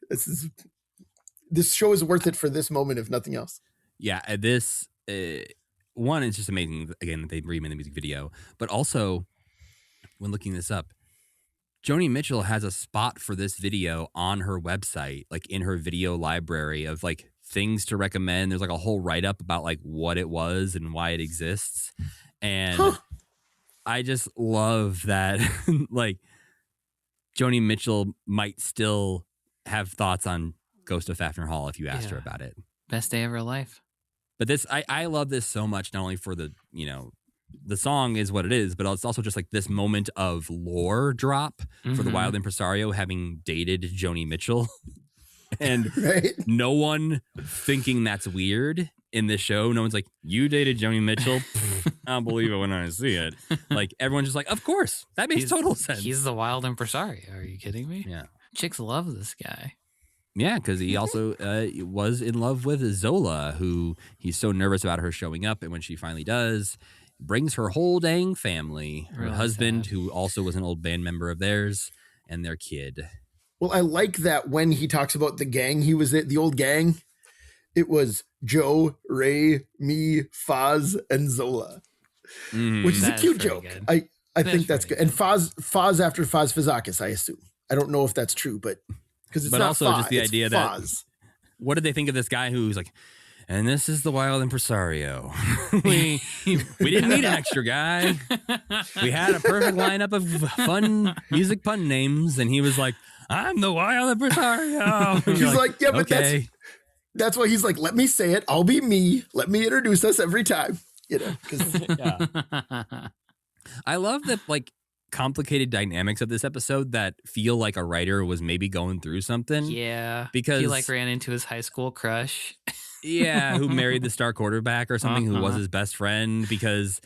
this show is worth it for this moment, if nothing else. Yeah, this one is just amazing. Again, that they remade the music video, but also when looking this up, Joni Mitchell has a spot for this video on her website, like in her video library of like things to recommend. There's like a whole write up about like what it was and why it exists, and I just love that. Like Joni Mitchell might still have thoughts on Ghost of Faffner Hall if you asked her Yeah. about it. Best day of her life. But this, I love this so much, not only for the, the song is what it is, but it's also just like this moment of lore drop for the Mhm. wild impresario having dated Joni Mitchell. And Right. no one thinking that's weird in this show. No one's like, you dated Joni Mitchell? Pfft, I'll believe it when I see it. Like, everyone's just like, of course. That makes total sense. He's the wild impresario. Are you kidding me? Yeah. Chicks love this guy. Yeah, because he also was in love with Zola, who he's so nervous about her showing up. And when she finally does, brings her whole dang family, her Really husband, sad. who also was an old band member of theirs, and their kid. Well, I like that when he talks about the gang, he was the old gang. It was Joe, Ray, me, Foz, and Zola, which is a That is cute pretty joke. good. I think that's pretty good. And Foz after Foz Fazakis, I assume. I don't know if that's true, but because it's But not also Foz, just the it's idea that- Foz. What did they think of this guy who's like, and this is the wild impresario? we didn't need an extra guy. We had a perfect lineup of fun music pun names, and he was like, I'm the wild impresario. He's You're like, yeah, but okay. that's why he's like, let me say it. I'll be me. Let me introduce us every time. 'Cause Yeah. I love the like complicated dynamics of this episode that feel like a writer was maybe going through something. Yeah. Because he like ran into his high school crush. Yeah, who married the star quarterback or something, who was Uh-huh. his best friend, because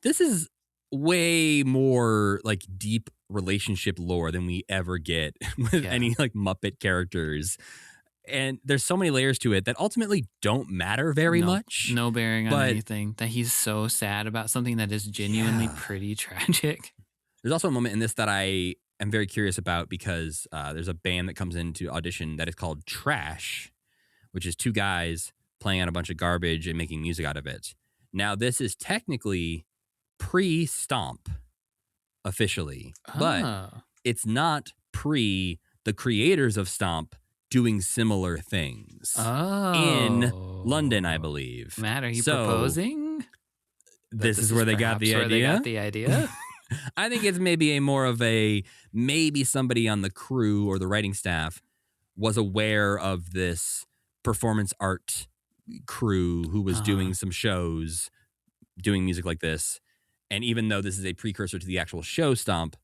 this is way more like deep relationship lore than we ever get with Yeah. any like Muppet characters. And there's so many layers to it that ultimately don't matter very much. No bearing on But- anything. That he's so sad about something that is genuinely Yeah. pretty tragic. There's also a moment in this that I am very curious about because there's a band that comes into audition that is called Trash, which is 2 guys playing on a bunch of garbage and making music out of it. Now, this is technically pre-Stomp officially, but Oh. it's not pre the creators of Stomp doing similar things in London, I believe. Matt, are you So, proposing? that This is where they got the perhaps where they idea. got the idea? I think it's maybe maybe somebody on the crew or the writing staff was aware of this performance art crew who was doing some shows, doing music like this. And even though this is a precursor to the actual show Stomp,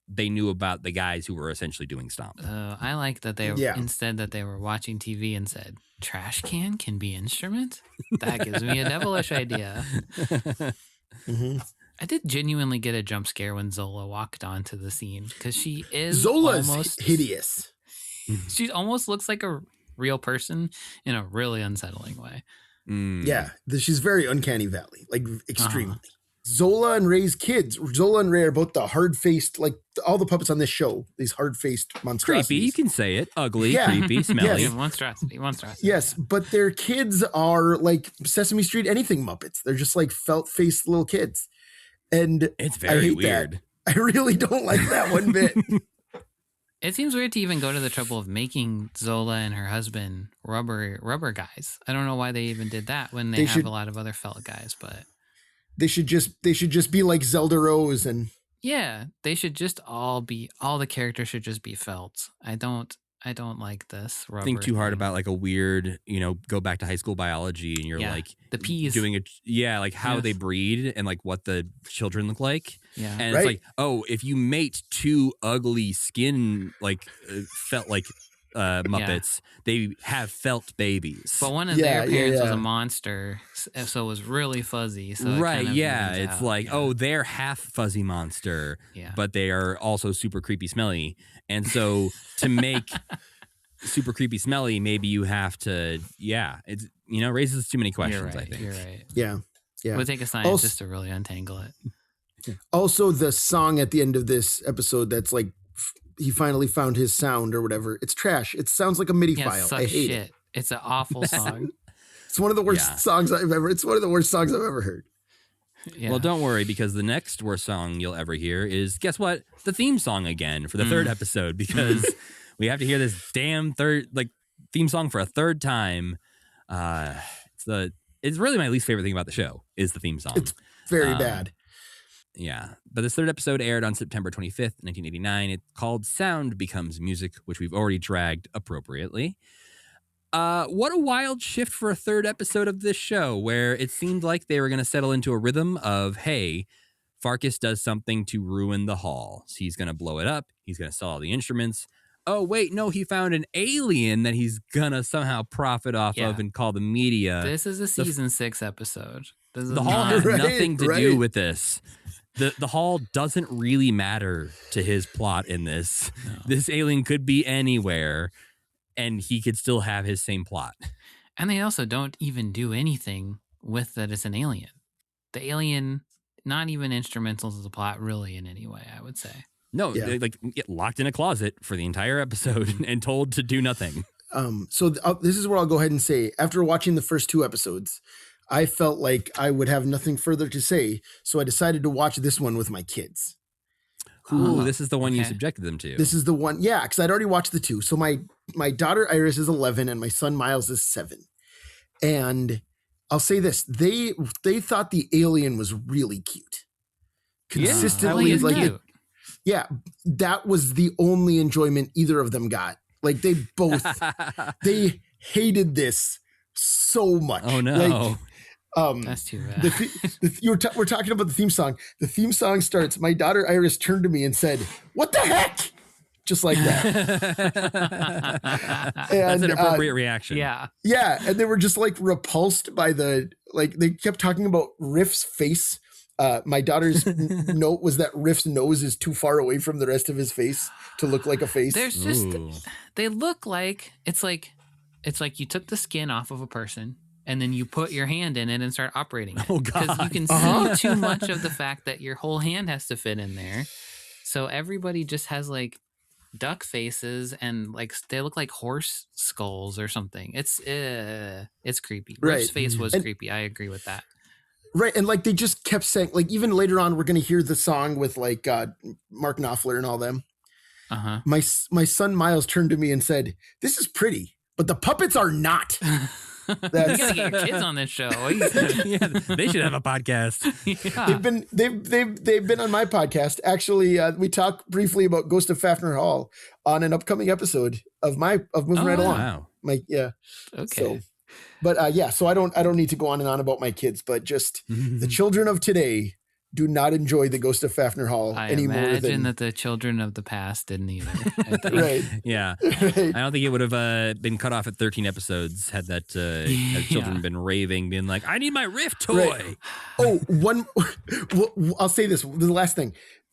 they knew about the guys who were essentially doing Stomp. I like that they Yeah. instead that they were watching TV and said, "Trash can be instrument." That gives me a devilish idea. mhm. I did genuinely get a jump scare when Zola walked onto the scene because she is Zola's almost hideous. She almost looks like a real person in a really unsettling way. Yeah, she's very uncanny valley, like extremely. Zola and Ray's kids. Zola and Ray are both the hard-faced, like all the puppets on this show, these hard-faced monstrosities. Creepy, you can say it. Ugly, Yeah. creepy, smelly. Yes. Monstrosity. Yes, but their kids are like Sesame Street anything Muppets. They're just like felt-faced little kids. And It's I very hate weird. that. I really don't like that one bit. It seems weird to even go to the trouble of making Zola and her husband rubber guys. I don't know why they even did that when they have a lot of other felt guys, but they should just be like Zelda Rose and yeah, they should just all the characters should just be felt. I don't like this rubber Think too hard thing. about like a weird, go back to high school biology and you're like the peas doing like how Yes. they breed and like what the children look like. Yeah. And Right. it's like, oh, if you mate two ugly skin felt like Muppets, they have felt babies. But one of their parents was a monster, so it was really fuzzy. So it right, kind of yeah. evens It's out. like, Yeah. oh, they're half fuzzy monster, Yeah. but they are also super creepy smelly. And so to make super creepy smelly, maybe you have to, it's, raises too many questions, You're right. I think. You're right. yeah. It would take a scientist to really untangle it. Also, the song at the end of this episode that's like he finally found his sound or whatever. It's trash. It sounds like a MIDI Yeah, file. sucks I hate shit. it. It's an awful song. It's one of the worst songs I've ever. It's one of the worst songs I've ever heard. Yeah. Well, don't worry, because the next worst song you'll ever hear is, guess what? The theme song again for the third episode, because we have to hear this damn theme song for a third time. It's really my least favorite thing about the show is the theme song. It's very bad. Yeah. But this third episode aired on September 25th, 1989. It's called Sound Becomes Music, which we've already dragged appropriately. What a wild shift for a third episode of this show, where it seemed like they were going to settle into a rhythm of, hey, Farkas does something to ruin the hall. So he's going to blow it up. He's going to sell all the instruments. Oh, wait, no, he found an alien that he's going to somehow profit off of and call the media. This is a season 6 episode. The hall has nothing to do with this. The hall doesn't really matter to his plot in this. No. This alien could be anywhere, and he could still have his same plot. And they also don't even do anything with that it's an alien. The alien, not even instrumental to the plot really in any way, I would say. No, they get locked in a closet for the entire episode and told to do nothing. So this is where I'll go ahead and say, after watching the first 2 episodes, I felt like I would have nothing further to say, so I decided to watch this one with my kids. Ooh, this is the one you subjected them to. This is the one, because I'd already watched the 2. So my daughter Iris is 11 and my son Miles is 7. And I'll say this, they thought the alien was really cute. Consistently, cute. That was the only enjoyment either of them got. Like they both, they hated this so much. Oh no. That's too bad. We're talking about the theme song. The theme song starts. My daughter Iris turned to me and said, "What the heck?" Just like that. That's an appropriate reaction. Yeah. Yeah. And they were just like repulsed by they kept talking about Riff's face. My daughter's note was that Riff's nose is too far away from the rest of his face to look like a face. There's just, they look like, it's like you took the skin off of a person and then you put your hand in it and start operating it. Oh, God. Because you can see too much of the fact that your whole hand has to fit in there. So everybody just has like duck faces and like they look like horse skulls or something. It's creepy. Right. Riff's face was creepy. I agree with that. Right. And like they just kept saying, like, even later on, we're going to hear the song with like Mark Knopfler and all them. Uh-huh. My son Miles turned to me and said, "This is pretty, but the puppets are not." You gotta get your kids on this show. Yeah, they should have a podcast. They've been on my podcast. Actually, we talked briefly about Ghost of Faffner Hall on an upcoming episode of Moving Right Along. Wow. Okay. So, but so I don't need to go on and on about my kids, but just the children of today do not enjoy the Ghost of Faffner Hall I any more imagine than that the children of the past didn't either. I think. right. Yeah. Right. I don't think it would have been cut off at 13 episodes had that had children Yeah. been raving, being like, I need my Rift toy. Right. Oh, one. Well, I'll say this. The last thing.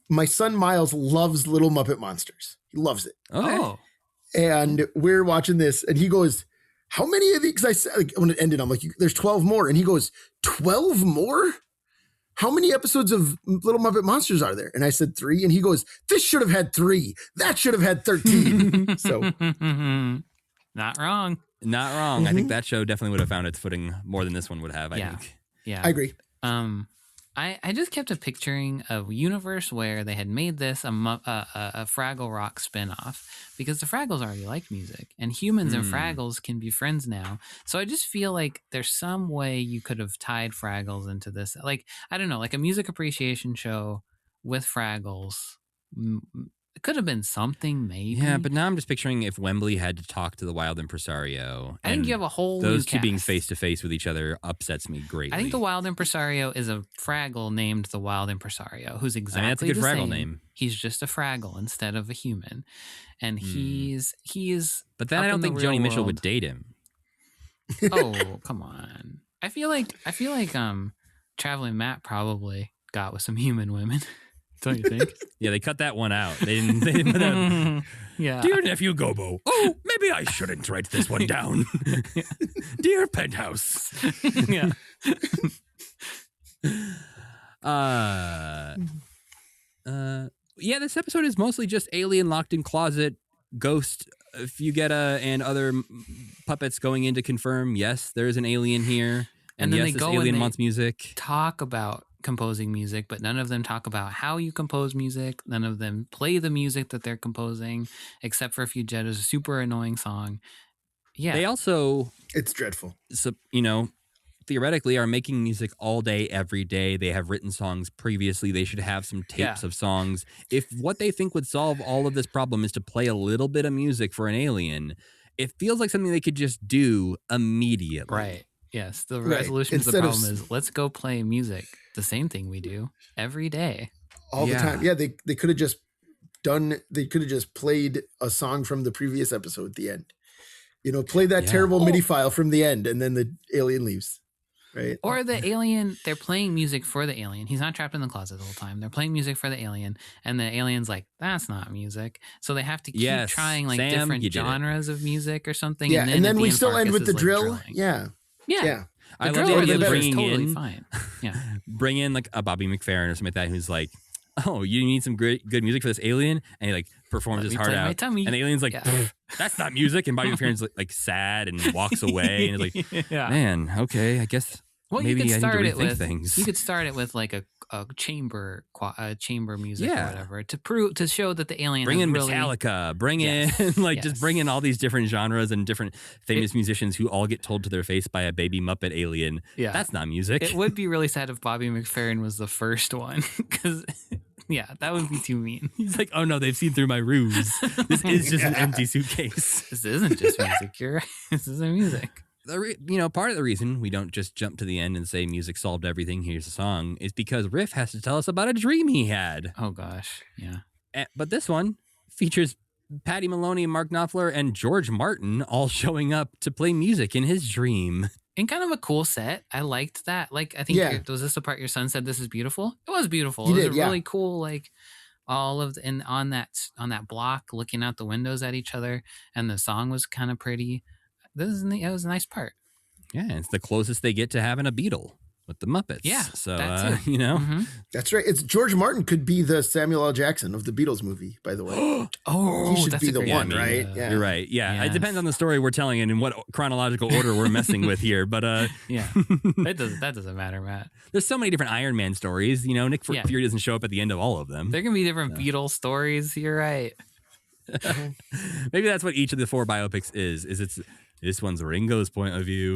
My son Miles loves Little Muppet Monsters. He loves it. Okay. Oh, And we're watching this, and he goes, "How many of these?" Because I said, like, when it ended, I'm like, "There's 12 more," and he goes, "12 more? How many episodes of Little Muppet Monsters are there?" And I said 3, and he goes, "This should have had 3. That should have had 13." So not wrong. Not wrong. I think that show definitely would have found its footing more than this one would have, I think. Yeah. I agree. I just kept picturing a universe where they had made this a Fraggle Rock spinoff because the Fraggles already like music and humans and Fraggles can be friends now. So I just feel like there's some way you could have tied Fraggles into this. Like, I don't know, like a music appreciation show with Fraggles. It could have been something, maybe. Yeah, but now I'm just picturing if Wembley had to talk to the Wild Impresario. I think you have a whole those new two being cast. face to face with each other upsets me greatly. I think the Wild Impresario is a Fraggle named the Wild Impresario, who's exactly that's a good the Fraggle same. name. He's just a Fraggle instead of a human, and he's But then up I don't in the think Joni real Mitchell world. would date him. Oh, come on! I feel like Traveling Matt probably got with some human women. Don't you think? Yeah, they cut that one out. They didn't put that. Yeah. Dear nephew Gobo. Oh, maybe I shouldn't write this one down. Dear Penthouse. Yeah. Yeah, this episode is mostly just alien locked in closet, ghost, Fugetta, and other puppets going in to confirm, yes, there's an alien here. And then yes, they this go and alien they wants music. Talk about composing music, but none of them talk about how you compose music. None of them play the music that they're composing, except for Fugetta's super annoying song. Yeah. They also, It's dreadful. theoretically are making music all day, every day. They have written songs previously. They should have some tapes of songs. If what they think would solve all of this problem is to play a little bit of music for an alien, it feels like something they could just do immediately. Right. Yes. The Right. resolution to the Instead of problem is let's go play music. The same thing we do every day. All the Yeah. time. Yeah, they could have just played a song from the previous episode at the end. Play that Yeah. terrible MIDI file from the end, and then the alien leaves. Right. Or the alien, they're playing music for the alien. He's not trapped in the closet the whole time. They're playing music for the alien, and the alien's like, that's not music. So they have to keep Yes, trying like Sam, different you did it. genres of music or something. Yeah, and then at we the still end Farkas with is, the like, drill. drilling. Yeah. Yeah. Yeah. I The love drill the idea is of bringing bringing totally in, fine. Yeah. bring in like a Bobby McFerrin or something like that, who's like, oh, you need some good music for this alien? And he like performs Let his me heart play my out. tummy. And the alien's like, Yeah. "Pfft, that's not music. And Bobby McFerrin's like sad and walks away. And is like, yeah. man, okay, I guess Well, maybe you could I start need it to rethink with things. you could start it with like a chamber music Yeah. or whatever to show that the alien Bring is in really Metallica, bring Yes. in just Yes. bring in all these different genres and different famous musicians who all get told to their face by a baby Muppet alien. Yeah. That's not music. It would be really sad if Bobby McFerrin was the first one because yeah, that would be too mean. He's like, oh no, they've seen through my ruse. This is just an empty suitcase. This isn't just music. You're right. This isn't music. Part of the reason we don't just jump to the end and say music solved everything, here's a song, is because Riff has to tell us about a dream he had. Oh gosh, yeah. But this one features Patty Maloney, Mark Knopfler, and George Martin all showing up to play music in his dream. And kind of a cool set. I liked that. Like, I think Yeah. was this the part your son said this is beautiful? It was beautiful. He It was did, a yeah. really cool, like all of the, and on that block, looking out the windows at each other, and the song was kind of pretty. It was a nice part. Yeah, it's the closest they get to having a Beatle with the Muppets. Yeah, So, that too. Mm-hmm. That's right. It's George Martin could be the Samuel L. Jackson of the Beatles movie, by the way. Oh, He should that's be a the great one, idea. right? Yeah. You're right. Yeah, Yes. it depends on the story we're telling and in what chronological order we're messing with here. But Yeah, that doesn't matter, Matt. there's so many different Iron Man stories. Nick Yeah. Fury doesn't show up at the end of all of them. There can be different Beatles stories. You're right. Maybe that's what each of the 4 biopics is This one's Ringo's point of view.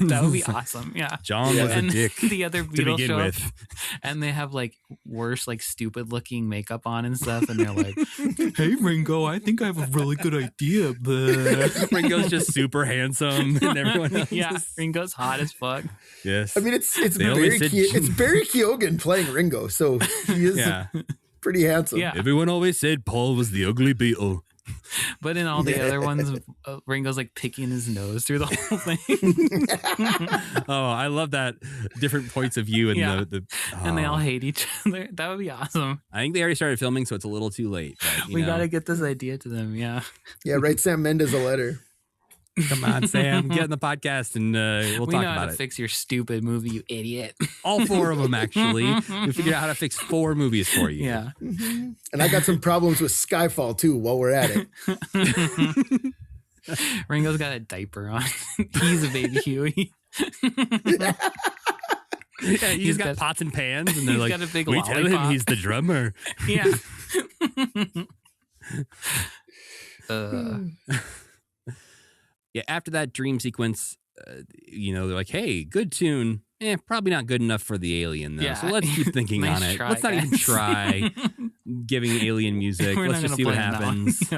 That would be awesome. Yeah. John was a And dick the other to Beatles begin show up, with. and they have like worse, like stupid looking makeup on and stuff. And they're like, "Hey, Ringo, I think I have a really good idea." But Ringo's just super handsome, and everyone else yeah, is- Ringo's hot as fuck. Yes. I mean, it's They only said- it's Barry Keoghan playing Ringo, so he is yeah. pretty handsome. Yeah. Everyone always said Paul was the ugly Beatle. But in all the Yeah. other ones, Ringo's like picking his nose through the whole thing. Oh, I love that different points of view and Yeah. And they all oh. hate each other. That would be awesome. I think they already started filming, so it's a little too late. But, you We know, got to get this idea to them. Yeah. Yeah, write Sam Mendes a letter. come on, Sam, get in the podcast and we'll We talk know how about to it. fix your stupid movie, you idiot. All 4 of them, actually. We figured out how to fix 4 movies for you. Yeah. And I got some problems with Skyfall too while we're at it. Ringo's got a diaper on. He's a baby Huey. Yeah, he's He's got got- pots and pans, and they're he's like, got a big we tell him lollipop." he's the drummer. Yeah. uh, Yeah, after that dream sequence, they're like, hey, good tune. Probably not good enough for the alien, though. Yeah. So let's keep thinking Nice on it. try, Let's not even guys. try giving alien music. We're Let's not just gonna see what blame that one. happens.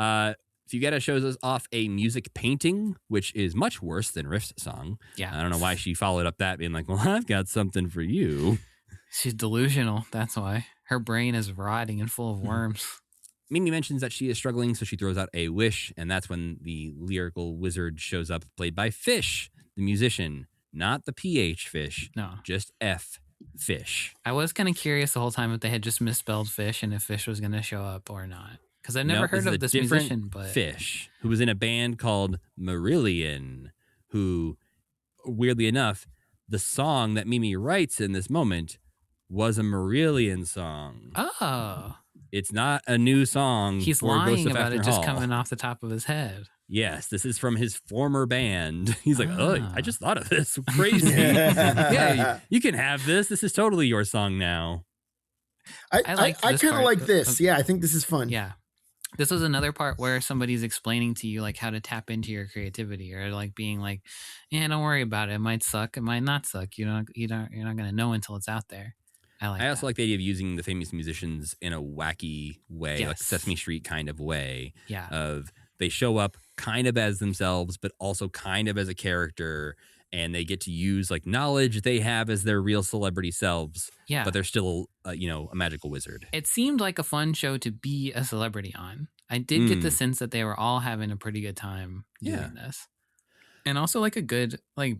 Yeah. Fugetta shows us off a music painting, which is much worse than Riff's song. Yeah. I don't know why she followed up that being like, well, I've got something for you. She's delusional. That's why. Her brain is rotting and full of worms. Mimi mentions that she is struggling, so she throws out a wish, and that's when the lyrical wizard shows up, played by Fish, the musician, not the PH Fish, No. just F Fish. I was kind of curious the whole time if they had just misspelled Fish and if Fish was going to show up or not. Because I've never Nope, heard is of a this different musician, but Fish, who was in a band called Marillion, who, weirdly enough, the song that Mimi writes in this moment was a Marillion song. oh, It's not a new song. he's for Ghost lying of about it Faffner just Hall. coming off the top of his head. Yes, this is from his former band. He's like, oh, Ah. I just thought of this. Crazy. Yeah, you can have this. This is totally your song now. I liked I this kind of part. like this. Yeah, I think this is fun. Yeah. This was another part where somebody's explaining to you like how to tap into your creativity, or like being like, "Yeah, don't worry about it. It might suck. It might not suck. You're not gonna know until it's out there." I also like the idea of using the famous musicians in a wacky way, like Yes. Sesame Street kind of way. Yeah. Of they show up kind of as themselves, but also kind of as a character, and they get to use like knowledge they have as their real celebrity selves. Yeah. But they're still, a magical wizard. It seemed like a fun show to be a celebrity on. I did get the Mm. sense that they were all having a pretty good time doing Yeah. this. And also like a good like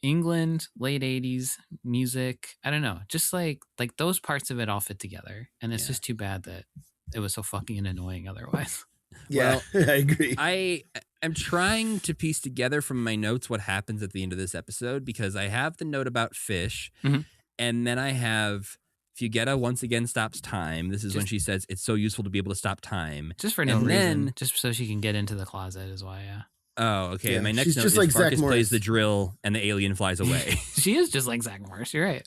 England late 80s music. I don't know, just like those parts of it all fit together. And it's Yeah. just too bad that it was so fucking annoying otherwise. Yeah, I agree. I am trying to piece together from my notes what happens at the end of this episode, because I have the note about Fish, Mhm. and then I have Fugetta once again stops time. This is when Just- she says it's so useful to be able to stop time. Just for no And reason. then- Just so she can get into the closet is why, yeah. Oh, okay. Yeah, My next she's note just is like Zach Farkas Morris. plays the drill and the alien flies away. She is just like Zach Morris. You're right.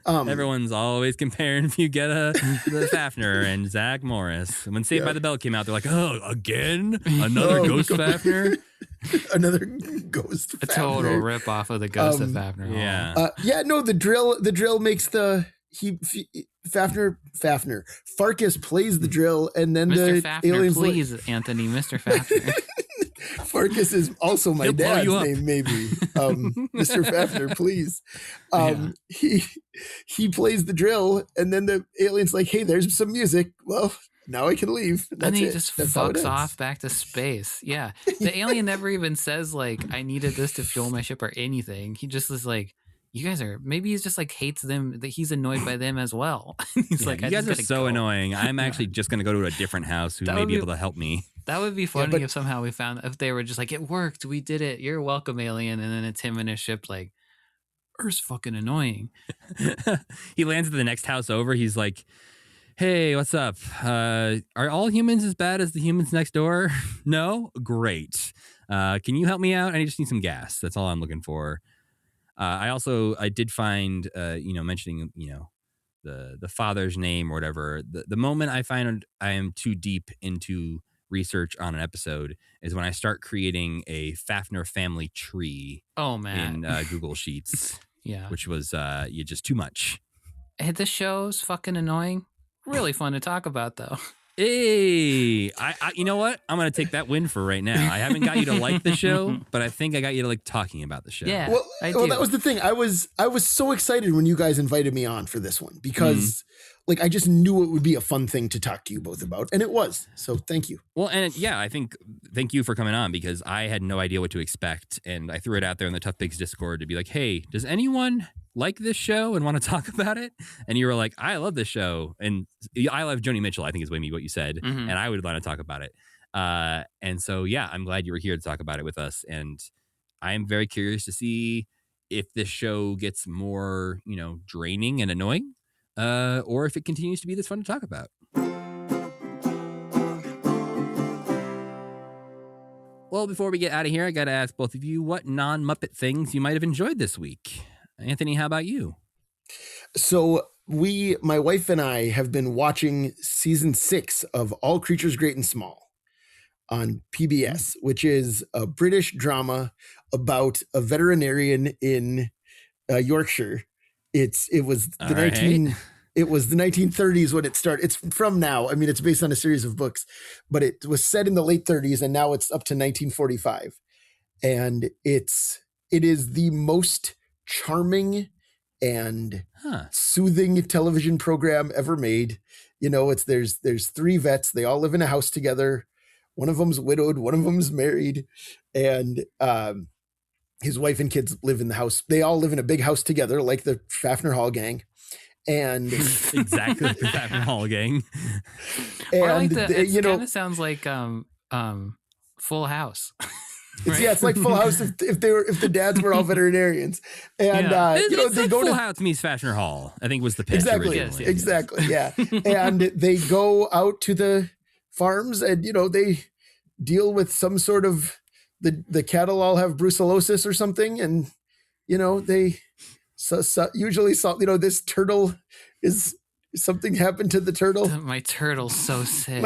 Everyone's always comparing Fugetta the Faffner and Zach Morris. When Saved by the Bell came out, they're like, oh, again? Another Oh, Ghost go- Faffner? Another ghost. A total Faffner. rip off of the Ghost of Um, Faffner Hall. Yeah. Yeah, no, the drill makes Faffner Farkas plays the drill, and then Mr. the Faffner, aliens please, Anthony, Mr. Faffner. Farkas is also my He'll blow dad's you up. name, maybe. Mr. Faffner, please. He plays the drill, and then the alien's like, "Hey, there's some music. Well, now I can leave." That's And he it. just That's how it fucks ends. off back to space. Yeah. The alien never even says, like, I needed this to fuel my ship or anything. He just is like, you guys are, maybe he's just like hates them, that he's annoyed by them as well. He's Yeah, like, you I guys just are gotta so go. annoying. I'm actually just going to go to a different house who That may would be be- able to help me. That would be funny but- if somehow we found, if they were just like, it worked, we did it, you're welcome, alien. And then it's him in his ship, like, Earth's fucking annoying. He lands at the next house over. He's like, hey, what's up? Are all humans as bad as the humans next door? No? Great. Can you help me out? I just need some gas. That's all I'm looking for. I did find, mentioning, the father's name or whatever. The moment I find I am too deep into research on an episode is when I start creating a Faffner family tree Oh man. in Google Sheets, Yeah. which was just too much. Hey, this show's fucking annoying. Really fun to talk about though. Hey, I you know what? I'm gonna take that win for right now. I haven't got you to like the show, but I think I got you to like talking about the show. Yeah. Well, I well, do. that was the thing. I was so excited when you guys invited me on for this one because like I just knew it would be a fun thing to talk to you both about, and it was. So thank you. Well, and yeah, I think thank you for coming on because I had no idea what to expect, and I threw it out there in the Tough Pigs Discord to be like, "Hey, does anyone like this show and want to talk about it?" And you were like, "I love this show," and I love Joni Mitchell. I think is maybe what you said, Mhm. and I would want to talk about it. And so yeah, I'm glad you were here to talk about it with us, and I am very curious to see if this show gets more, draining and annoying, or if it continues to be this fun to talk about. Well, before we get out of here, I got to ask both of you what non-Muppet things you might have enjoyed this week. Anthony, how about you? So my wife and I have been watching season 6 of All Creatures Great and Small on PBS, which is a British drama about a veterinarian in Yorkshire. It was the All right. 1930s when it started. It's from now. I mean, it's based on a series of books, but it was set in the late 30s, and now it's up to 1945. And it is the most charming and soothing television program ever made. There's 3 vets. They all live in a house together. One of them's widowed. One of them's married, and his wife and kids live in the house. They all live in a big house together, like the Faffner Hall gang. And exactly like the Faffner Hall gang. Or like And it kind of sounds like Full House. it's like Full House if the dads were all veterinarians. And It's they like go Full to House meets Faffner Hall, I think was the pitch exactly, originally. exactly, yeah. And they go out to the farms, and they deal with some sort of the cattle all have brucellosis or something, and they usually saw this turtle is something happened to the turtle. My turtle's so sick.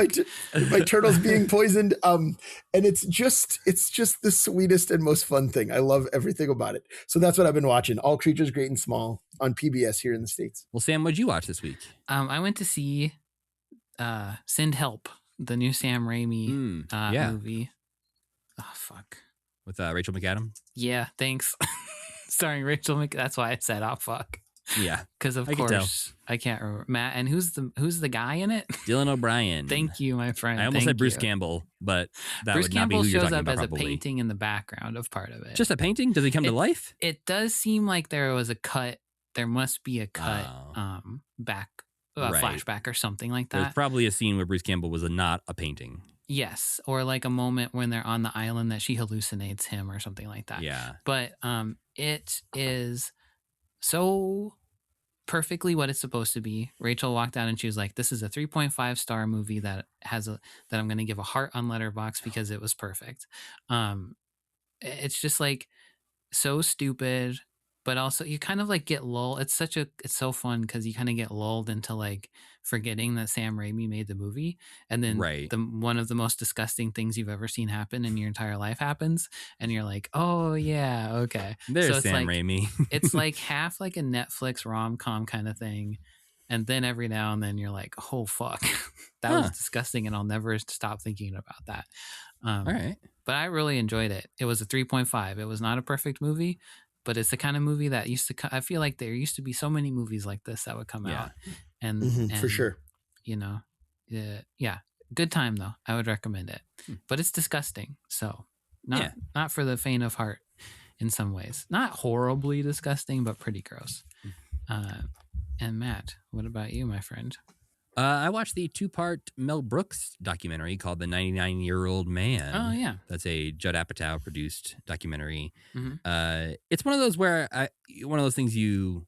My turtle's being poisoned. And it's just the sweetest and most fun thing. I love everything about it. So that's what I've been watching. All Creatures Great and Small on PBS here in the States. Well, Sam, what'd you watch this week? I went to see Send Help, the new Sam Raimi movie. Oh fuck. With Rachel McAdams? Yeah, thanks. Starring Rachel That's why I said, oh fuck. Yeah. Because of I can course I can't remember. Matt, and who's the guy in it? Dylan O'Brien. Thank you, my friend. I almost said Thank Bruce you. Campbell, but that Bruce would not Campbell be who you're shows talking up about as probably. a painting in the background of part of it. Just a painting? Does he come to life? It does seem like there was a cut. There must be a cut back, Right. flashback or something like There's that. probably a scene where Bruce Campbell was not a painting. Yes, or like a moment when they're on the island that she hallucinates him or something like that. Yeah. But it is so perfectly what it's supposed to be. Rachel walked out and she was like, "This is a 3.5 star movie that I'm going to give a heart on Letterboxd because it was perfect." It's just like so stupid, but also you kind of like get lulled. It's so fun because you kind of get lulled into like forgetting that Sam Raimi made the movie, and then one of the most disgusting things you've ever seen happen in your entire life happens, and you're like, oh yeah, okay. There's so Sam Raimi. It's like half like a Netflix rom-com kind of thing, and then every now and then you're like, oh fuck, that was disgusting, and I'll never stop thinking about that. All right. But I really enjoyed it. It was a 3.5. It was not a perfect movie, but it's the kind of movie that I feel like there used to be so many movies like this that would come out. And for sure. Good time though. I would recommend it. But it's disgusting. So not for the faint of heart in some ways. Not horribly disgusting, but pretty gross. And Matt, what about you, my friend? I watched the 2-part Mel Brooks documentary called The 99-Year-Old Man. Oh, yeah. That's a Judd Apatow produced documentary. Mm-hmm. It's one of those where one of those things you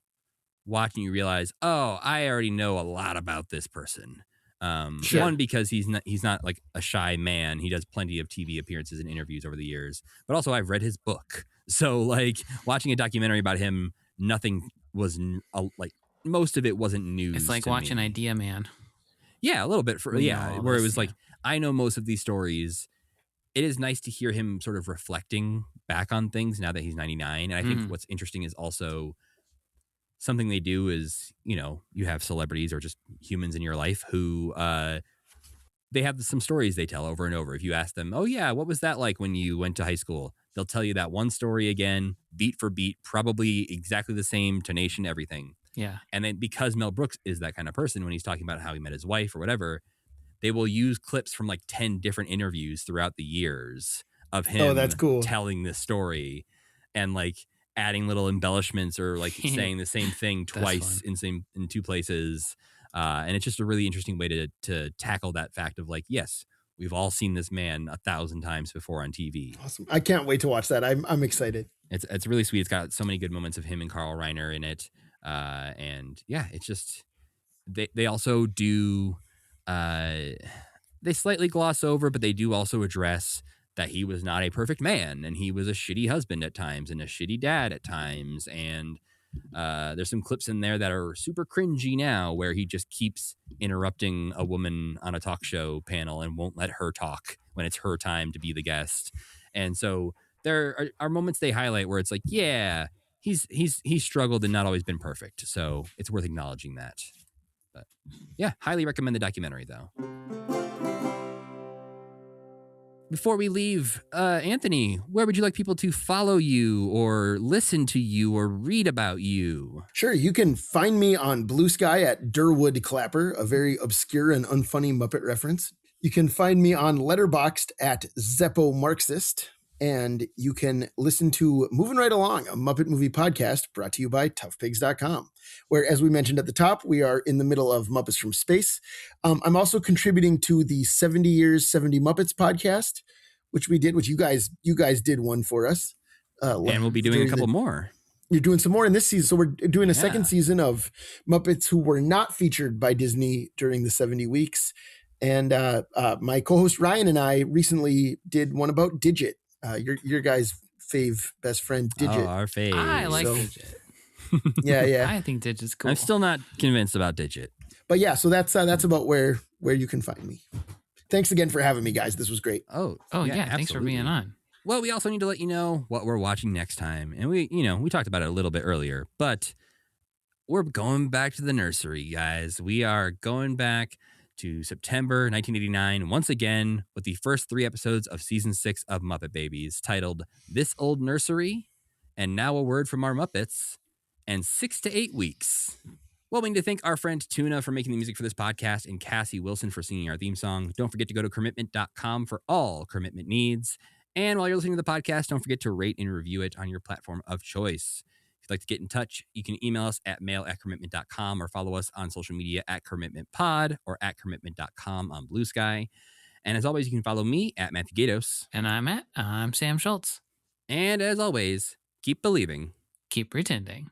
watch and you realize, oh, I already know a lot about this person. Sure. One, because he's not like a shy man. He does plenty of TV appearances and interviews over the years. But also, I've read his book. So, like, watching a documentary about him, nothing was like most of it wasn't news. It's like to watching me. Idea Man. Yeah, a little bit for We know all where it this, was like, I know most of these stories. It is nice to hear him sort of reflecting back on things now that he's 99. And I think Mhm. what's interesting is also something they do is, you have celebrities or just humans in your life who they have some stories they tell over and over. If you ask them, oh yeah, what was that like when you went to high school? They'll tell you that one story again, beat for beat, probably exactly the same, tonation, everything. Yeah. And then because Mel Brooks is that kind of person, when he's talking about how he met his wife or whatever, they will use clips from like 10 different interviews throughout the years of him that's cool. telling this story and like adding little embellishments or like saying the same thing twice in two places. And it's just a really interesting way to tackle that fact of like, yes, we've all seen this man 1,000 times before on TV. Awesome. I can't wait to watch that. I'm excited. It's really sweet. It's got so many good moments of him and Carl Reiner in it. And yeah, it's just, they also do, they slightly gloss over, but they do also address that he was not a perfect man and he was a shitty husband at times and a shitty dad at times. And there's some clips in there that are super cringy now where he just keeps interrupting a woman on a talk show panel and won't let her talk when it's her time to be the guest. And so there are moments they highlight where it's like, yeah, he's struggled and not always been perfect. So it's worth acknowledging that. But yeah, highly recommend the documentary though. Before we leave, Anthony, where would you like people to follow you or listen to you or read about you? Sure. You can find me on Blue Sky at Durwood Clapper, a very obscure and unfunny Muppet reference. You can find me on Letterboxd at Zeppo Marxist. And you can listen to Moving Right Along, a Muppet movie podcast brought to you by toughpigs.com, where, as we mentioned at the top, we are in the middle of Muppets from Space. I'm also contributing to the 70 Years, 70 Muppets podcast, which you guys did one for us. And we'll be doing a couple more. You're doing some more in this season. So we're doing a second season of Muppets who were not featured by Disney during the 70 weeks. And my co-host Ryan and I recently did one about Digit. Your guys' fave best friend Digit. Oh, our fave. I like Digit. Yeah. I think Digit's cool. I'm still not convinced about Digit. But yeah, so that's about where you can find me. Thanks again for having me, guys. This was great. Oh yeah. Thanks for being on. Well, we also need to let you know what we're watching next time. And we talked about it a little bit earlier, but we're going back to the nursery, guys. We are going back to September 1989, once again, with the first 3 episodes of season 6 of Muppet Babies, titled This Old Nursery, and Now a Word from Our Muppets, and 6 to 8 Weeks. Well, we need to thank our friend Tuna for making the music for this podcast and Cassie Wilson for singing our theme song. Don't forget to go to commitment.com for all commitment needs. And while you're listening to the podcast, don't forget to rate and review it on your platform of choice. If you'd like to get in touch, you can email us at mail@commitment.com or follow us on social media at commitmentpod or at commitment.com on Blue Sky. And as always, you can follow me at Matthew Gatos. And I'm Sam Schultz. And as always, keep believing. Keep pretending.